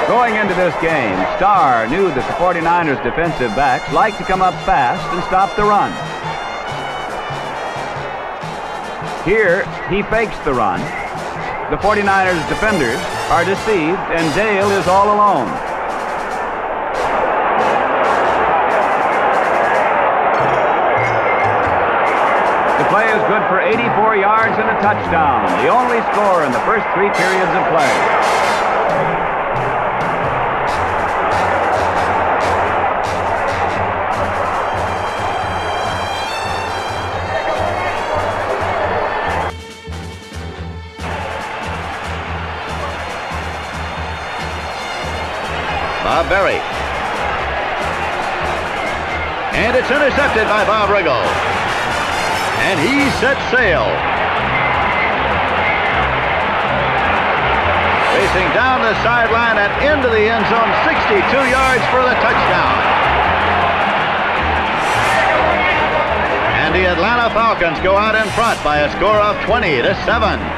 Going into this game, Starr knew that the 49ers defensive backs like to come up fast and stop the run. Here, he fakes the run. The 49ers defenders are deceived, and Dale is all alone. The play is good for 84 yards and a touchdown, the only score in the first 3 periods of play. Bob Berry. And it's intercepted by Bob Riggle. And he sets sail. Racing down the sideline and into the end zone, 62 yards for the touchdown. And the Atlanta Falcons go out in front by a score of 20-7.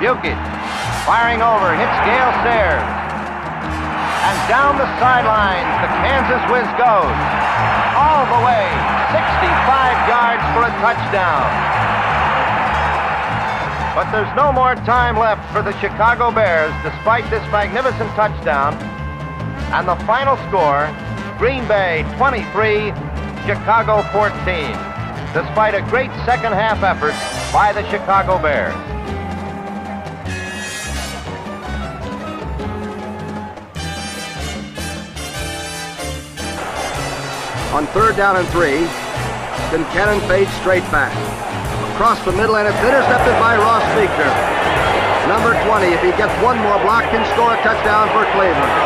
Bukic firing over, hits Gale Sayers. And down the sidelines, the Kansas Whiz goes. All the way, 65 yards for a touchdown. But there's no more time left for the Chicago Bears despite this magnificent touchdown. And the final score, Green Bay 23, Chicago 14. Despite a great second half effort by the Chicago Bears. On 3rd down and 3, Kincannon fades straight back. Across the middle, and it's intercepted by Ross Meekner. Number 20, if he gets one more block, can score a touchdown for Cleveland.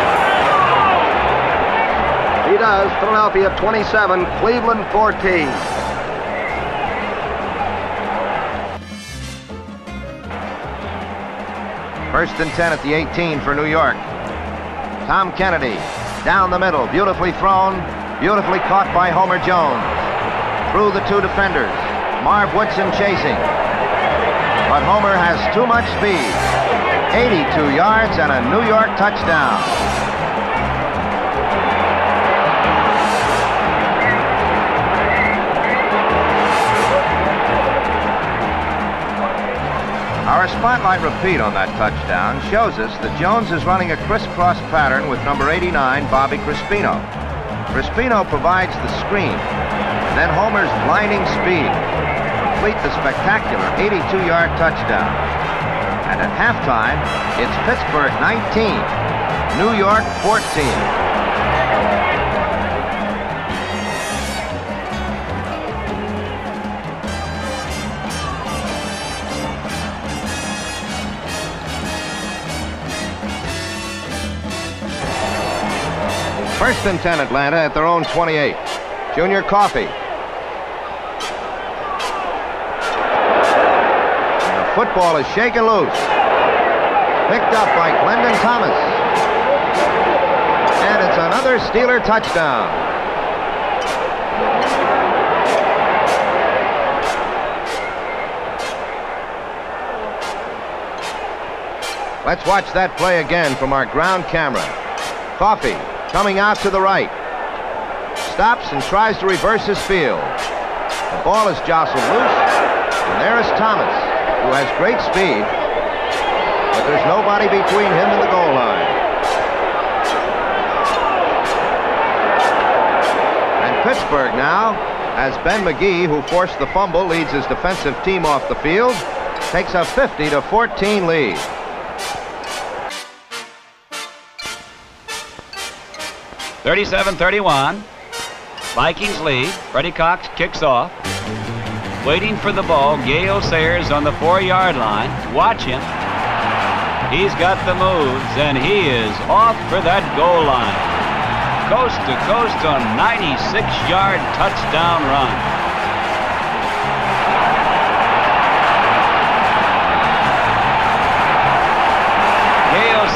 He does. Philadelphia 27, Cleveland 14. First and 10 at the 18 for New York. Tom Kennedy down the middle, beautifully thrown. Beautifully caught by Homer Jones. Through the 2 defenders. Marv Woodson chasing. But Homer has too much speed. 82 yards and a New York touchdown. Our spotlight repeat on that touchdown shows us that Jones is running a crisscross pattern with number 89, Bobby Crispino. Crispino provides the screen, then Homer's blinding speed complete the spectacular 82-yard touchdown. And at halftime, it's Pittsburgh 19, New York 14. First and 10 Atlanta at their own 28. Junior Coffey. And the football is shaken loose. Picked up by Glendon Thomas. And it's another Steeler touchdown. Let's watch that play again from our ground camera. Coffey coming out to the right. Stops and tries to reverse his field. The ball is jostled loose, And there is Thomas, who has great speed, but there's nobody between him and the goal line. And Pittsburgh now, as Ben McGee, who forced the fumble, leads his defensive team off the field, takes a 50-14 lead. (37-31). Vikings lead. Freddie Cox kicks off. Waiting for the ball, Gale Sayers on the 4-yard line. Watch him. He's got the moves, and he is off for that goal line. Coast to coast on 96-yard touchdown run.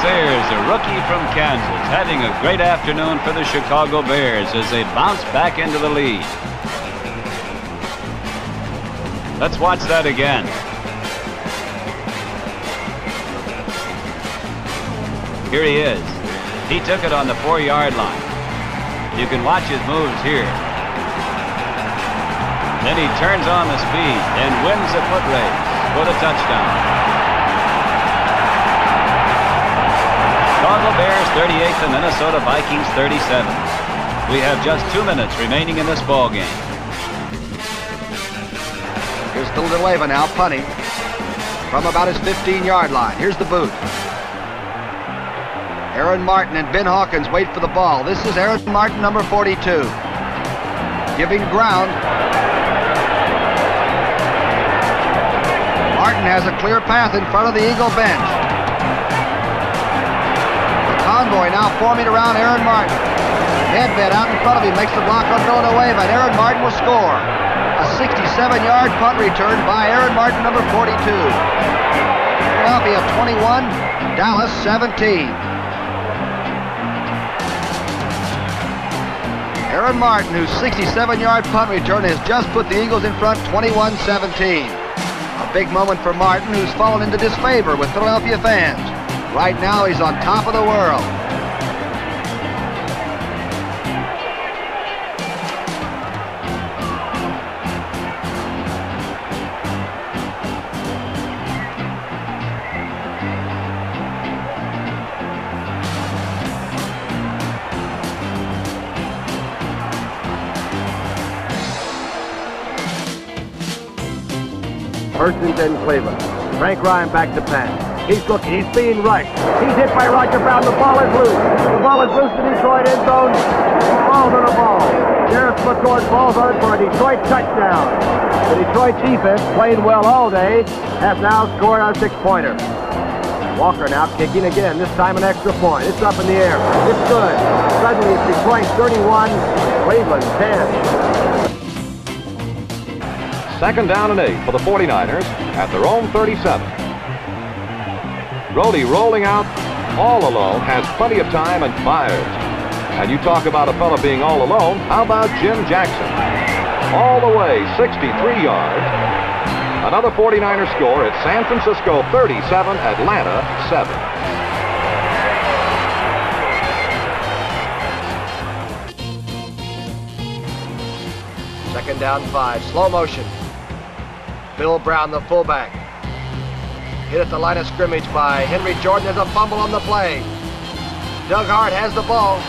Sayers, a rookie from Kansas, having a great afternoon for the Chicago Bears as they bounce back into the lead. Let's watch that again. Here he is. He took it on the 4-yard line. You can watch his moves here. Then he turns on the speed and wins the foot race for the touchdown. Chicago Bears 38, the Minnesota Vikings 37. We have just 2 minutes remaining in this ball game. Here's Villanueva now punting from about his 15-yard line. Here's the boot. Aaron Martin and Ben Hawkins wait for the ball. This is Aaron Martin, number 42. Giving ground. Martin has a clear path in front of the Eagle bench. Convoy now forming around Aaron Martin. Nedved out in front of him makes the block on Villanueva, and Aaron Martin will score. A 67-yard punt return by Aaron Martin, number 42. Philadelphia 21, Dallas 17. Aaron Martin, whose 67-yard punt return has just put the Eagles in front 21-17. A big moment for Martin, who's fallen into disfavor with Philadelphia fans. Right now, he's on top of the world. Persons in Cleveland. Frank Ryan back to pass. He's looking. He's being rushed. He's hit by Roger Brown. The ball is loose. The ball is loose in Detroit end zone. Falls on the ball. Jarrett McCord falls on it for a Detroit touchdown. The Detroit defense, playing well all day, has now scored on a 6-pointer. Walker now kicking again, this time an extra point. It's up in the air. It's good. Suddenly it's Detroit 31, Cleveland 10. Second down and 8 for the 49ers at their own 37. Brody rolling out all alone, has plenty of time and fires. And you talk about a fella being all alone, how about Jim Jackson? All the way, 63 yards. Another 49er score at San Francisco 37, Atlanta 7. Second down 5, slow motion. Bill Brown, the fullback. Hit at the line of scrimmage by Henry Jordan. There's a fumble on the play. Doug Hart has the ball.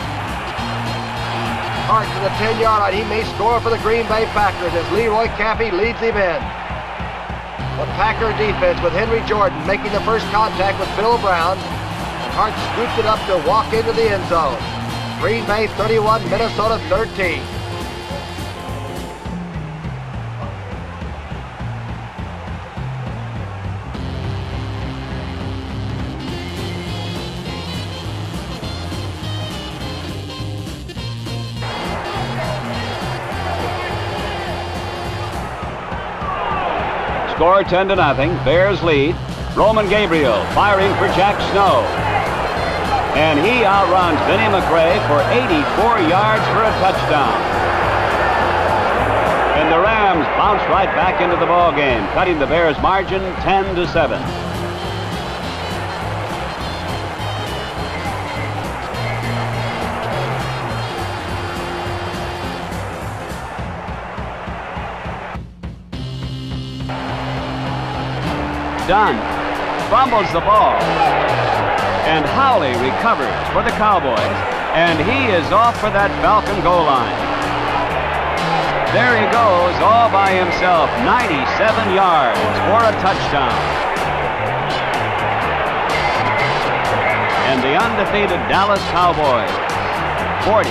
Hart to the 10-yard line. He may score for the Green Bay Packers as Leroy Caffey leads him in. The Packer defense with Henry Jordan making the first contact with Bill Brown. Hart scoops it up to walk into the end zone. Green Bay 31, Minnesota 13. Score 10-0. Bears lead. Roman Gabriel firing for Jack Snow. And he outruns Vinnie McRae for 84 yards for a touchdown. And the Rams bounce right back into the ball game, cutting the Bears' margin 10-7. done. Fumbles the ball. And Howley recovers for the Cowboys, and he is off for that Falcon goal line. There he goes all by himself, 97 yards for a touchdown. And the undefeated Dallas Cowboys, 40,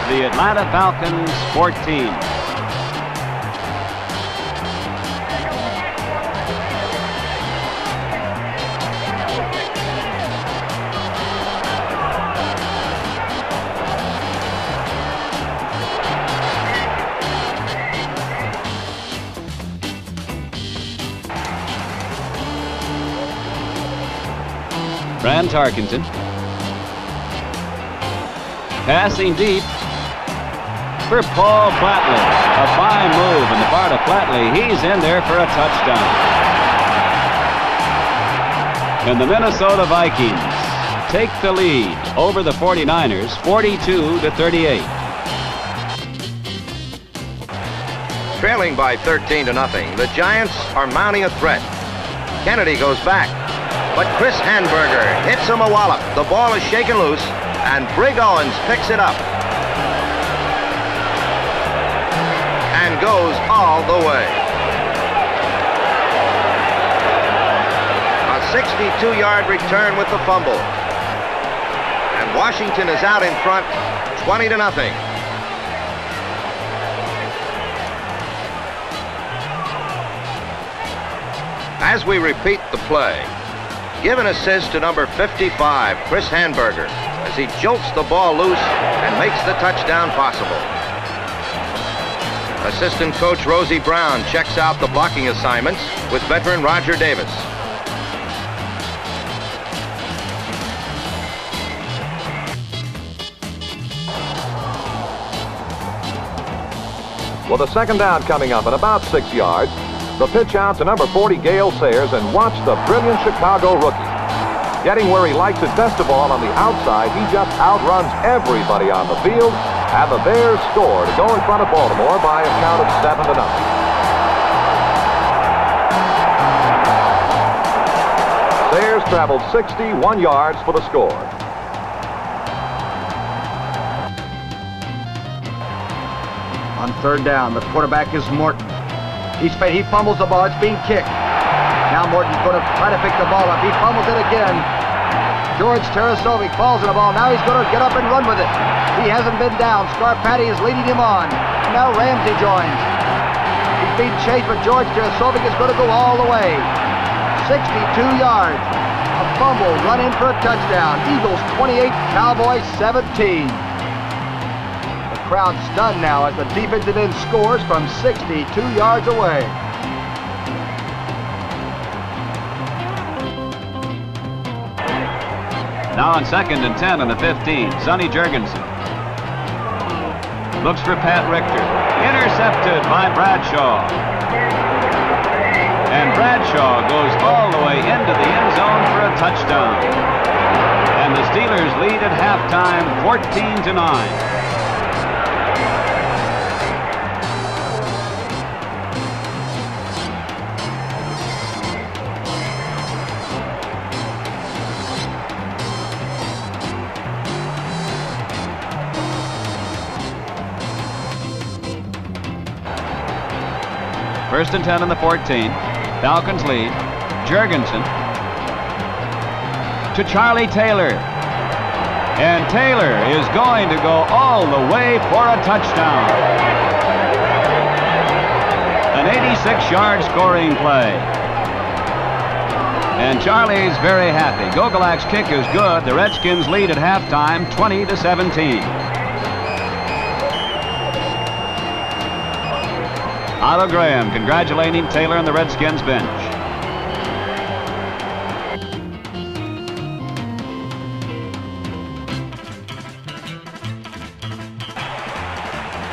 the Atlanta Falcons, 14. Fran Tarkenton. Passing deep for Paul Flatley. A fine move on the part of Flatley. He's in there for a touchdown. And the Minnesota Vikings take the lead over the 49ers, 42-38. Trailing by 13-0. The Giants are mounting a threat. Kennedy goes back. But Chris Handberger hits him a wallop. The ball is shaken loose, and Brig Owens picks it up. And goes all the way. A 62-yard return with the fumble. And Washington is out in front, 20-0. As we repeat the play, give an assist to number 55, Chris Handberger, as he jolts the ball loose and makes the touchdown possible. Assistant coach Rosie Brown checks out the blocking assignments with veteran Roger Davis. With a second down coming up at about 6 yards, the pitch out to number 40, Gale Sayers, and watch the brilliant Chicago rookie. Getting where he likes to test the ball on the outside, he just outruns everybody on the field, and the Bears score to go in front of Baltimore by a count of 7-0. Sayers traveled 61 yards for the score. On third down, the quarterback is Morton. He fumbles the ball. It's being kicked. Now Morton's going to try to pick the ball up. He fumbles it again. George Tarasovic falls in the ball. Now he's going to get up and run with it. He hasn't been down. Scarpati is leading him on. Now Ramsey joins. He's being chased, but George Tarasovic is going to go all the way. 62 yards. A fumble, run in for a touchdown. Eagles 28, Cowboys 17. Crowd stunned now as the defensive end scores from 62 yards away. Now on 2nd and 10 on the 15, Sonny Jurgensen. Looks for Pat Richter. Intercepted by Bradshaw. And Bradshaw goes all the way into the end zone for a touchdown. And the Steelers lead at halftime 14-9. First and 10 on the 14. Falcons lead. Jurgensen to Charlie Taylor. And Taylor is going to go all the way for a touchdown. An 86-yard scoring play. And Charlie's very happy. Gogolak's kick is good. The Redskins lead at halftime, 20-17. Otto Graham congratulating Taylor and the Redskins bench.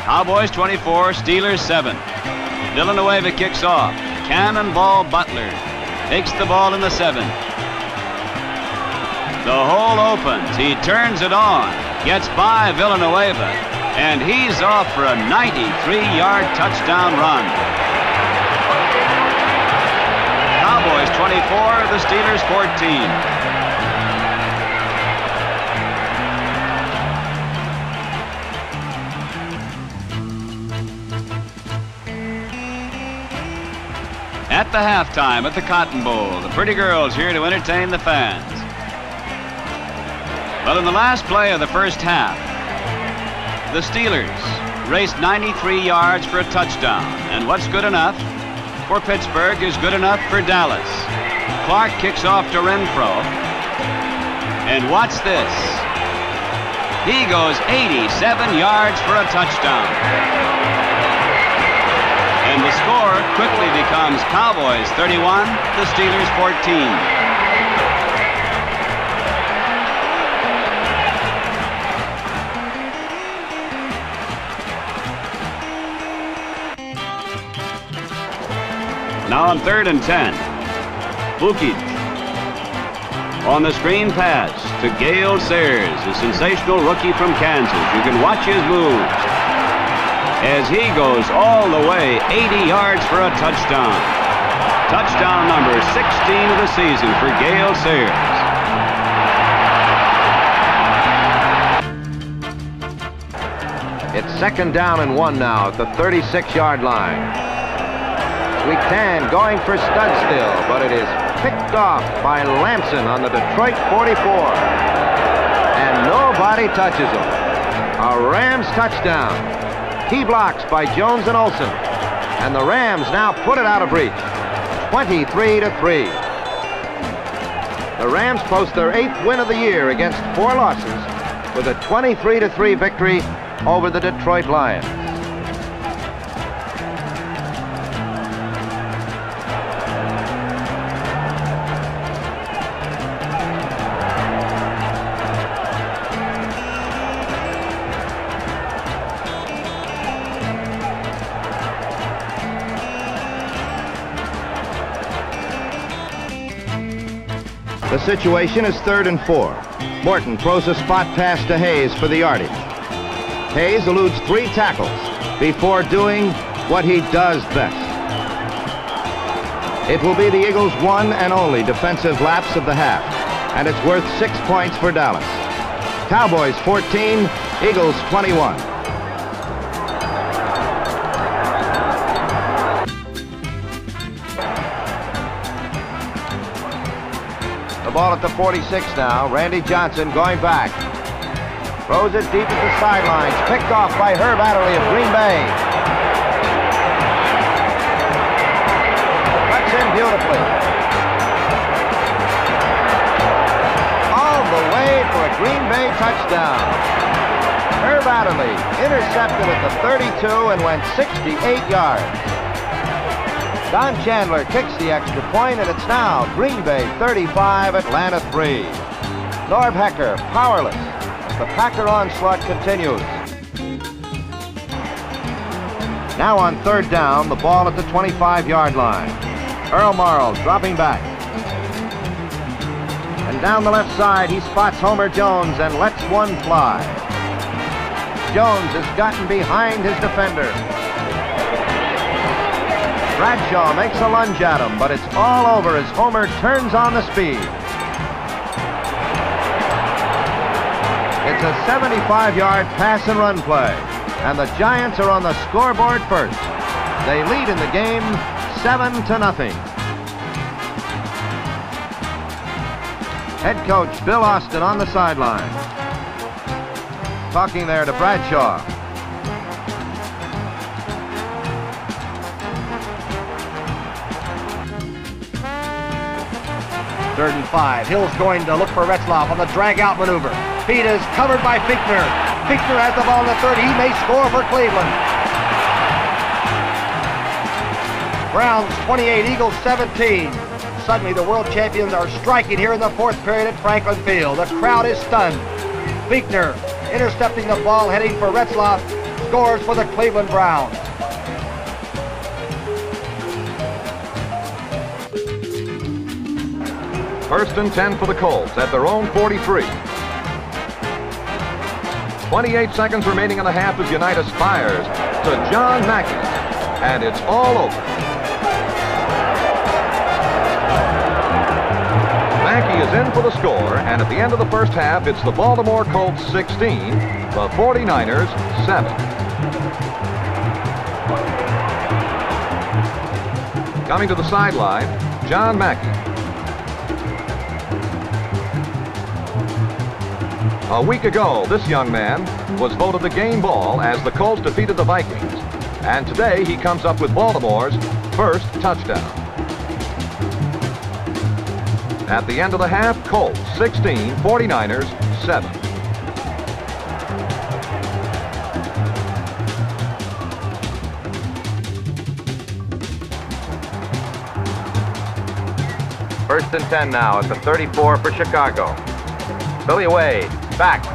Cowboys 24, Steelers 7. Villanueva kicks off. Cannonball Butler takes the ball in the 7. The hole opens. He turns it on. Gets by Villanueva. And he's off for a 93-yard touchdown run. Cowboys 24, the Steelers 14. At the halftime at the Cotton Bowl, the pretty girls here to entertain the fans. Well, in the last play of the first half, the Steelers raced 93 yards for a touchdown. And what's good enough for Pittsburgh is good enough for Dallas. Clark kicks off to Renfro. And watch this. He goes 87 yards for a touchdown. And the score quickly becomes Cowboys 31, the Steelers 14. Now on 3rd and 10. Bukic on the screen pass to Gale Sayers, a sensational rookie from Kansas. You can watch his moves as he goes all the way 80 yards for a touchdown. Touchdown number 16 of the season for Gale Sayers. It's 2nd down and 1 now at the 36-yard line. Weektan going for Studstill, but it is picked off by Lamson on the Detroit 44. And nobody touches him. A Rams touchdown. Key blocks by Jones and Olsen. And the Rams now put it out of reach. 23-3. The Rams post their 8th win of the year against 4 losses with a 23-3 victory over the Detroit Lions. The situation is 3rd and 4. Morton throws a spot pass to Hayes for the yardage. Hayes eludes 3 tackles before doing what he does best. It will be the Eagles' one and only defensive lapse of the half, and it's worth 6 points for Dallas. Cowboys 14, Eagles 21. Ball at the 46 now. Randy Johnson going back. Throws it deep at the sidelines. Picked off by Herb Adderley of Green Bay. Cuts in beautifully. All the way for a Green Bay touchdown. Herb Adderley intercepted at the 32 and went 68 yards. Don Chandler kicks the extra point, and it's now Green Bay 35, Atlanta 3. Norb Hecker powerless as the Packer onslaught continues. Now on 3rd down, the ball at the 25-yard line. Earl Morrall dropping back. And down the left side, he spots Homer Jones and lets one fly. Jones has gotten behind his defender. Bradshaw makes a lunge at him, but it's all over as Homer turns on the speed. It's a 75-yard pass and run play, and the Giants are on the scoreboard first. They lead in the game 7-0. Head coach Bill Austin on the sideline, talking there to Bradshaw. 3rd and 5. Hill's going to look for Retzloff on the drag-out maneuver. Feet is covered by Fichtner. Fichtner has the ball in the 30. He may score for Cleveland. Browns 28, Eagles 17. Suddenly the world champions are striking here in the 4th period at Franklin Field. The crowd is stunned. Fichtner intercepting the ball, heading for Retzloff, scores for the Cleveland Browns. First and 10 for the Colts at their own 43. 28 seconds remaining in the half as Unitas fires to John Mackey, and it's all over. Mackey is in for the score, and at the end of the first half, it's the Baltimore Colts 16, the 49ers 7. Coming to the sideline, John Mackey. A week ago, this young man was voted the game ball as the Colts defeated the Vikings. And today, he comes up with Baltimore's first touchdown. At the end of the half, Colts 16, 49ers 7. First and 10 now at the 34 for Chicago. Billy Wade, back,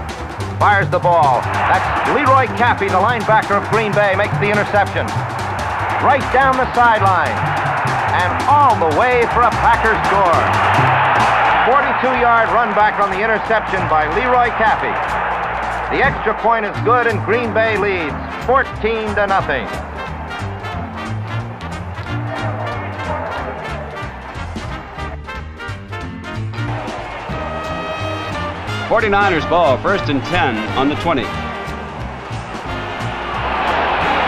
fires the ball. That's Leroy Caffey, the linebacker of Green Bay, makes the interception. Right down the sideline, and all the way for a Packers score. 42-yard run back on the interception by Leroy Caffey. The extra point is good, and Green Bay leads 14-0. 49ers ball, first and 10 on the 20.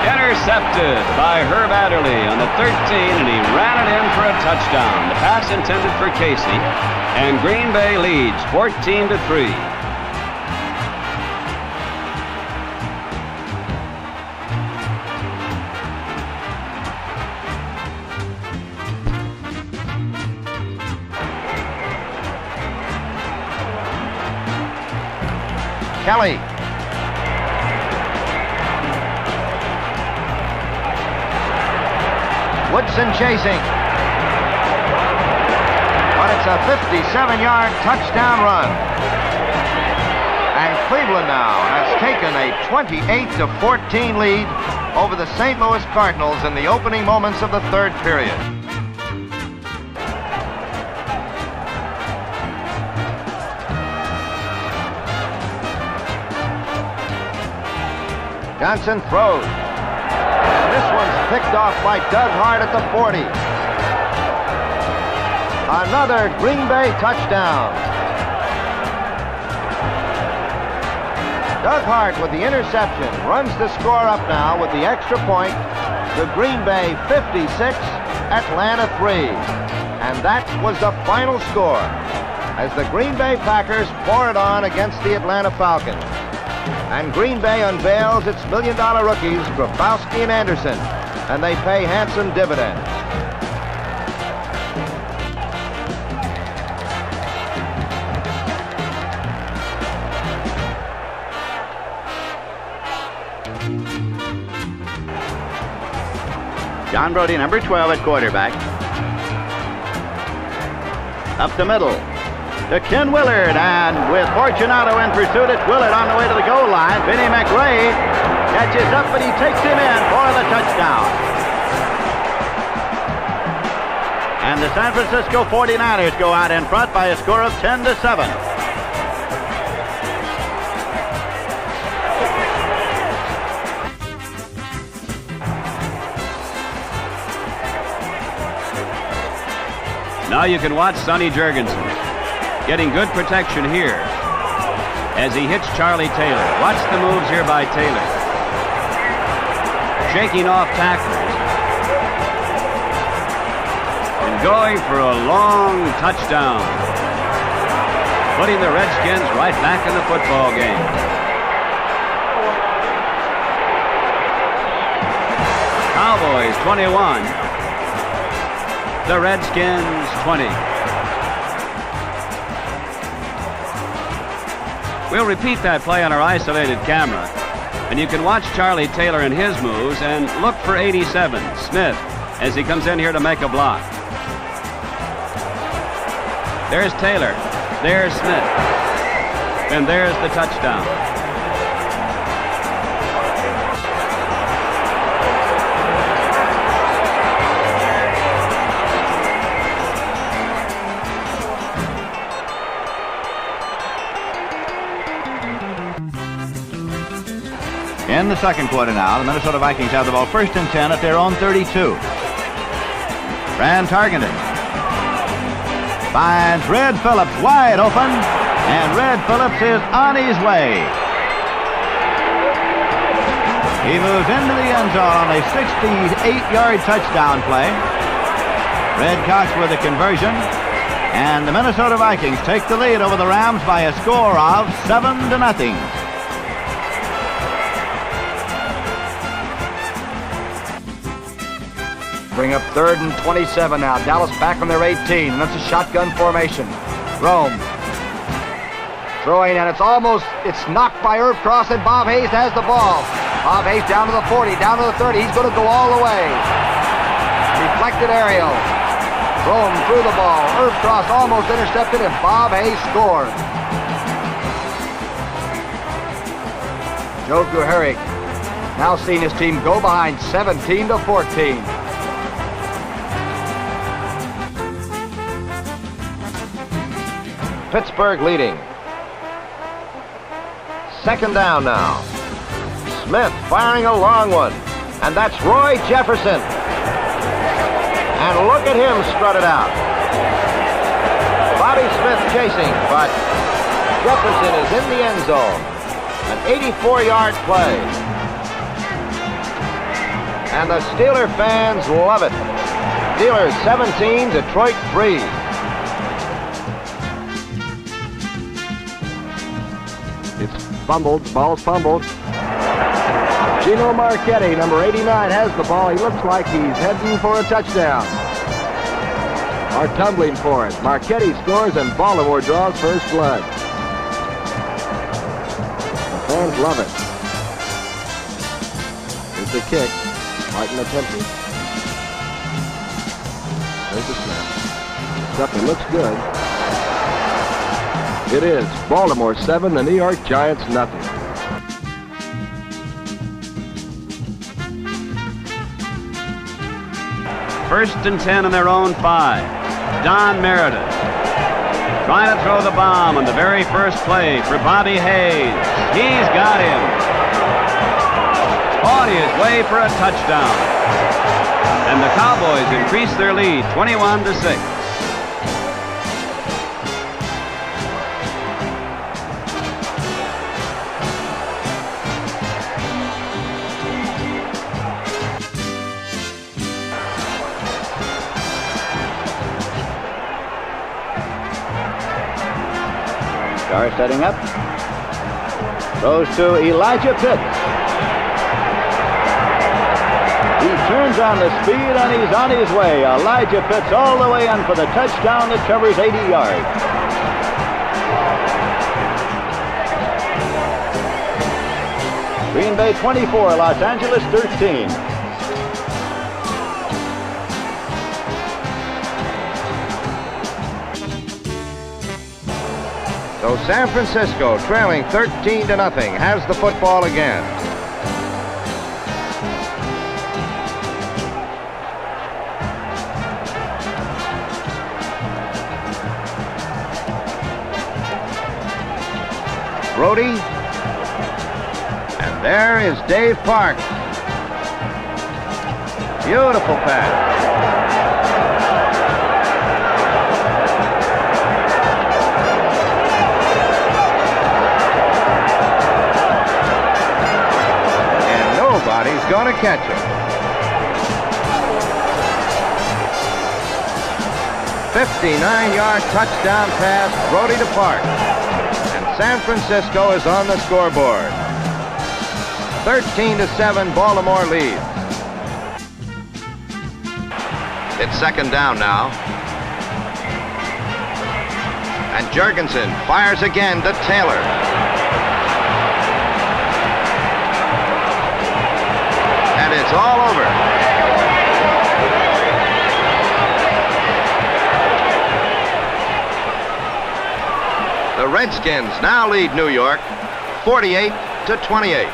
Intercepted by Herb Adderley on the 13, and he ran it in for a touchdown. The pass intended for Casey, and Green Bay leads 14-3. Kelly. Woodson chasing. But it's a 57-yard touchdown run. And Cleveland now has taken a 28-14 lead over the St. Louis Cardinals in the opening moments of the third period. Johnson throws. And this one's picked off by Doug Hart at the 40. Another Green Bay touchdown. Doug Hart with the interception runs the score up now with the extra point to Green Bay 56, Atlanta 3. And that was the final score as the Green Bay Packers pour it on against the Atlanta Falcons. And Green Bay unveils its million-dollar rookies, Grabowski and Anderson, and they pay handsome dividends. John Brody, number 12 at quarterback. Up the middle to Ken Willard, and with Fortunato in pursuit, it's Willard on the way to the goal line. Vinnie McRae catches up, but he takes him in for the touchdown. And the San Francisco 49ers go out in front by a score of 10-7. Now you can watch Sonny Jurgensen getting good protection here as he hits Charlie Taylor. Watch the moves here by Taylor. Shaking off tacklers. And going for a long touchdown. Putting the Redskins right back in the football game. Cowboys 21. The Redskins 20. We'll repeat that play on our isolated camera, and you can watch Charlie Taylor and his moves and look for 87, Smith, as he comes in here to make a block. There's Taylor, there's Smith, and there's the touchdown. In the second quarter now, the Minnesota Vikings have the ball first and 10 at their own 32. Rand targeted. finds Red Phillips wide open, and Red Phillips is on his way. He moves into the end zone on a 68-yard touchdown play. Red Cox with a conversion, and the Minnesota Vikings take the lead over the Rams by a score of 7-0. Bring up 3rd and 27 now. Dallas back on their 18, and that's a shotgun formation. Rome throwing, and it's knocked by Irv Cross, and Bob Hayes has the ball. Bob Hayes down to the 40, down to the 30. He's going to go all the way. Deflected aerial. Rome threw the ball. Irv Cross almost intercepted, and Bob Hayes scored. Joe Kuharich now seeing his team go behind 17-14. Pittsburgh leading. 2nd down now. Smith firing a long one, and that's Roy Jefferson. And look at him strut it out. Bobby Smith chasing, but Jefferson is in the end zone. An 84-yard play. And the Steeler fans love it. Steelers 17, Detroit 3. It's fumbled. Ball's fumbled. Gino Marchetti, number 89, has the ball. He looks like he's heading for a touchdown. Or tumbling for it. Marchetti scores, and Baltimore draws first blood. The fans love it. Here's the kick. Martin attempting. There's the snap. Something looks good. It is. Baltimore 7, the New York Giants nothing. First and 10 on their own 5. Don Meredith trying to throw the bomb on the very first play for Bobby Hayes. He's got him. On his way for a touchdown. And the Cowboys increase their lead 21-6. Starr setting up. Throws to Elijah Pitts. He turns on the speed, and he's on his way. Elijah Pitts all the way in for the touchdown that covers 80 yards. Green Bay 24, Los Angeles 13. So San Francisco, trailing 13-0, has the football again. Brody. And there is Dave Parks. Beautiful pass. Nobody's going to catch him. 59-yard touchdown pass, Brody to Park. And San Francisco is on the scoreboard. 13-7, Baltimore leads. It's 2nd down now. And Jurgensen fires again to Taylor. It's all over. The Redskins now lead New York 48-28.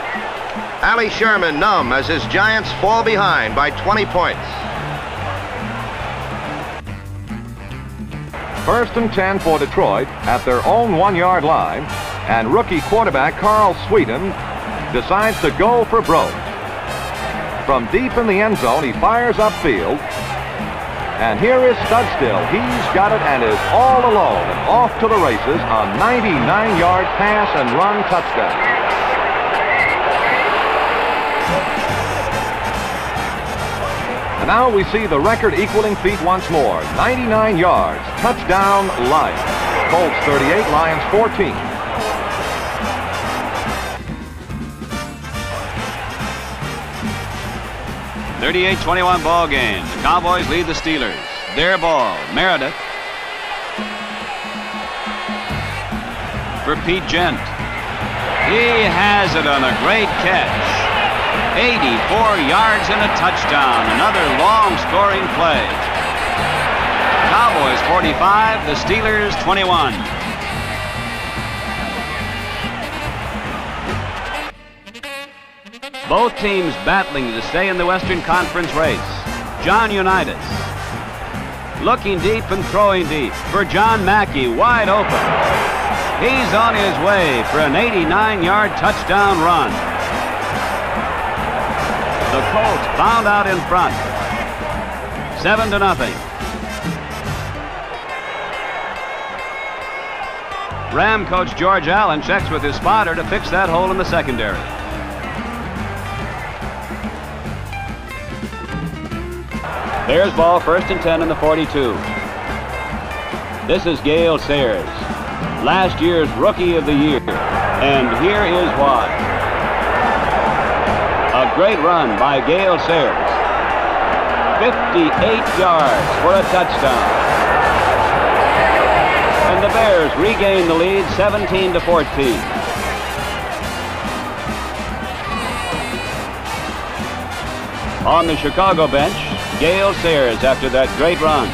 Allie Sherman numb as his Giants fall behind by 20 points. 1st and 10 for Detroit at their own 1-yard line, and rookie quarterback Carl Sweeten decides to go for broke. From deep in the end zone, he fires upfield, And here is Studstill. He's got it and is all alone and off to the races. A 99-yard pass and run touchdown. And now we see the record-equaling feat once more. 99 yards. Touchdown, Lions. Colts 38, Lions 14. 38-21 ball game. The Cowboys lead the Steelers. Their ball. Meredith. For Pete Gent. He has it on a great catch. 84 yards and a touchdown. Another long scoring play. Cowboys 45, the Steelers 21. Both teams battling to stay in the Western Conference race. John Unitas looking deep and throwing deep for John Mackey, wide open. He's on his way for an 89-yard touchdown run. The Colts bound out in front, 7-0. Ram coach George Allen checks with his spotter to fix that hole in the secondary. Bears ball, 1st and 10 in the 42. This is Gale Sayers, last year's Rookie of the Year, and here is why. A great run by Gale Sayers. 58 yards for a touchdown. And the Bears regain the lead 17-14. On the Chicago bench, Gale Sayers after that great run.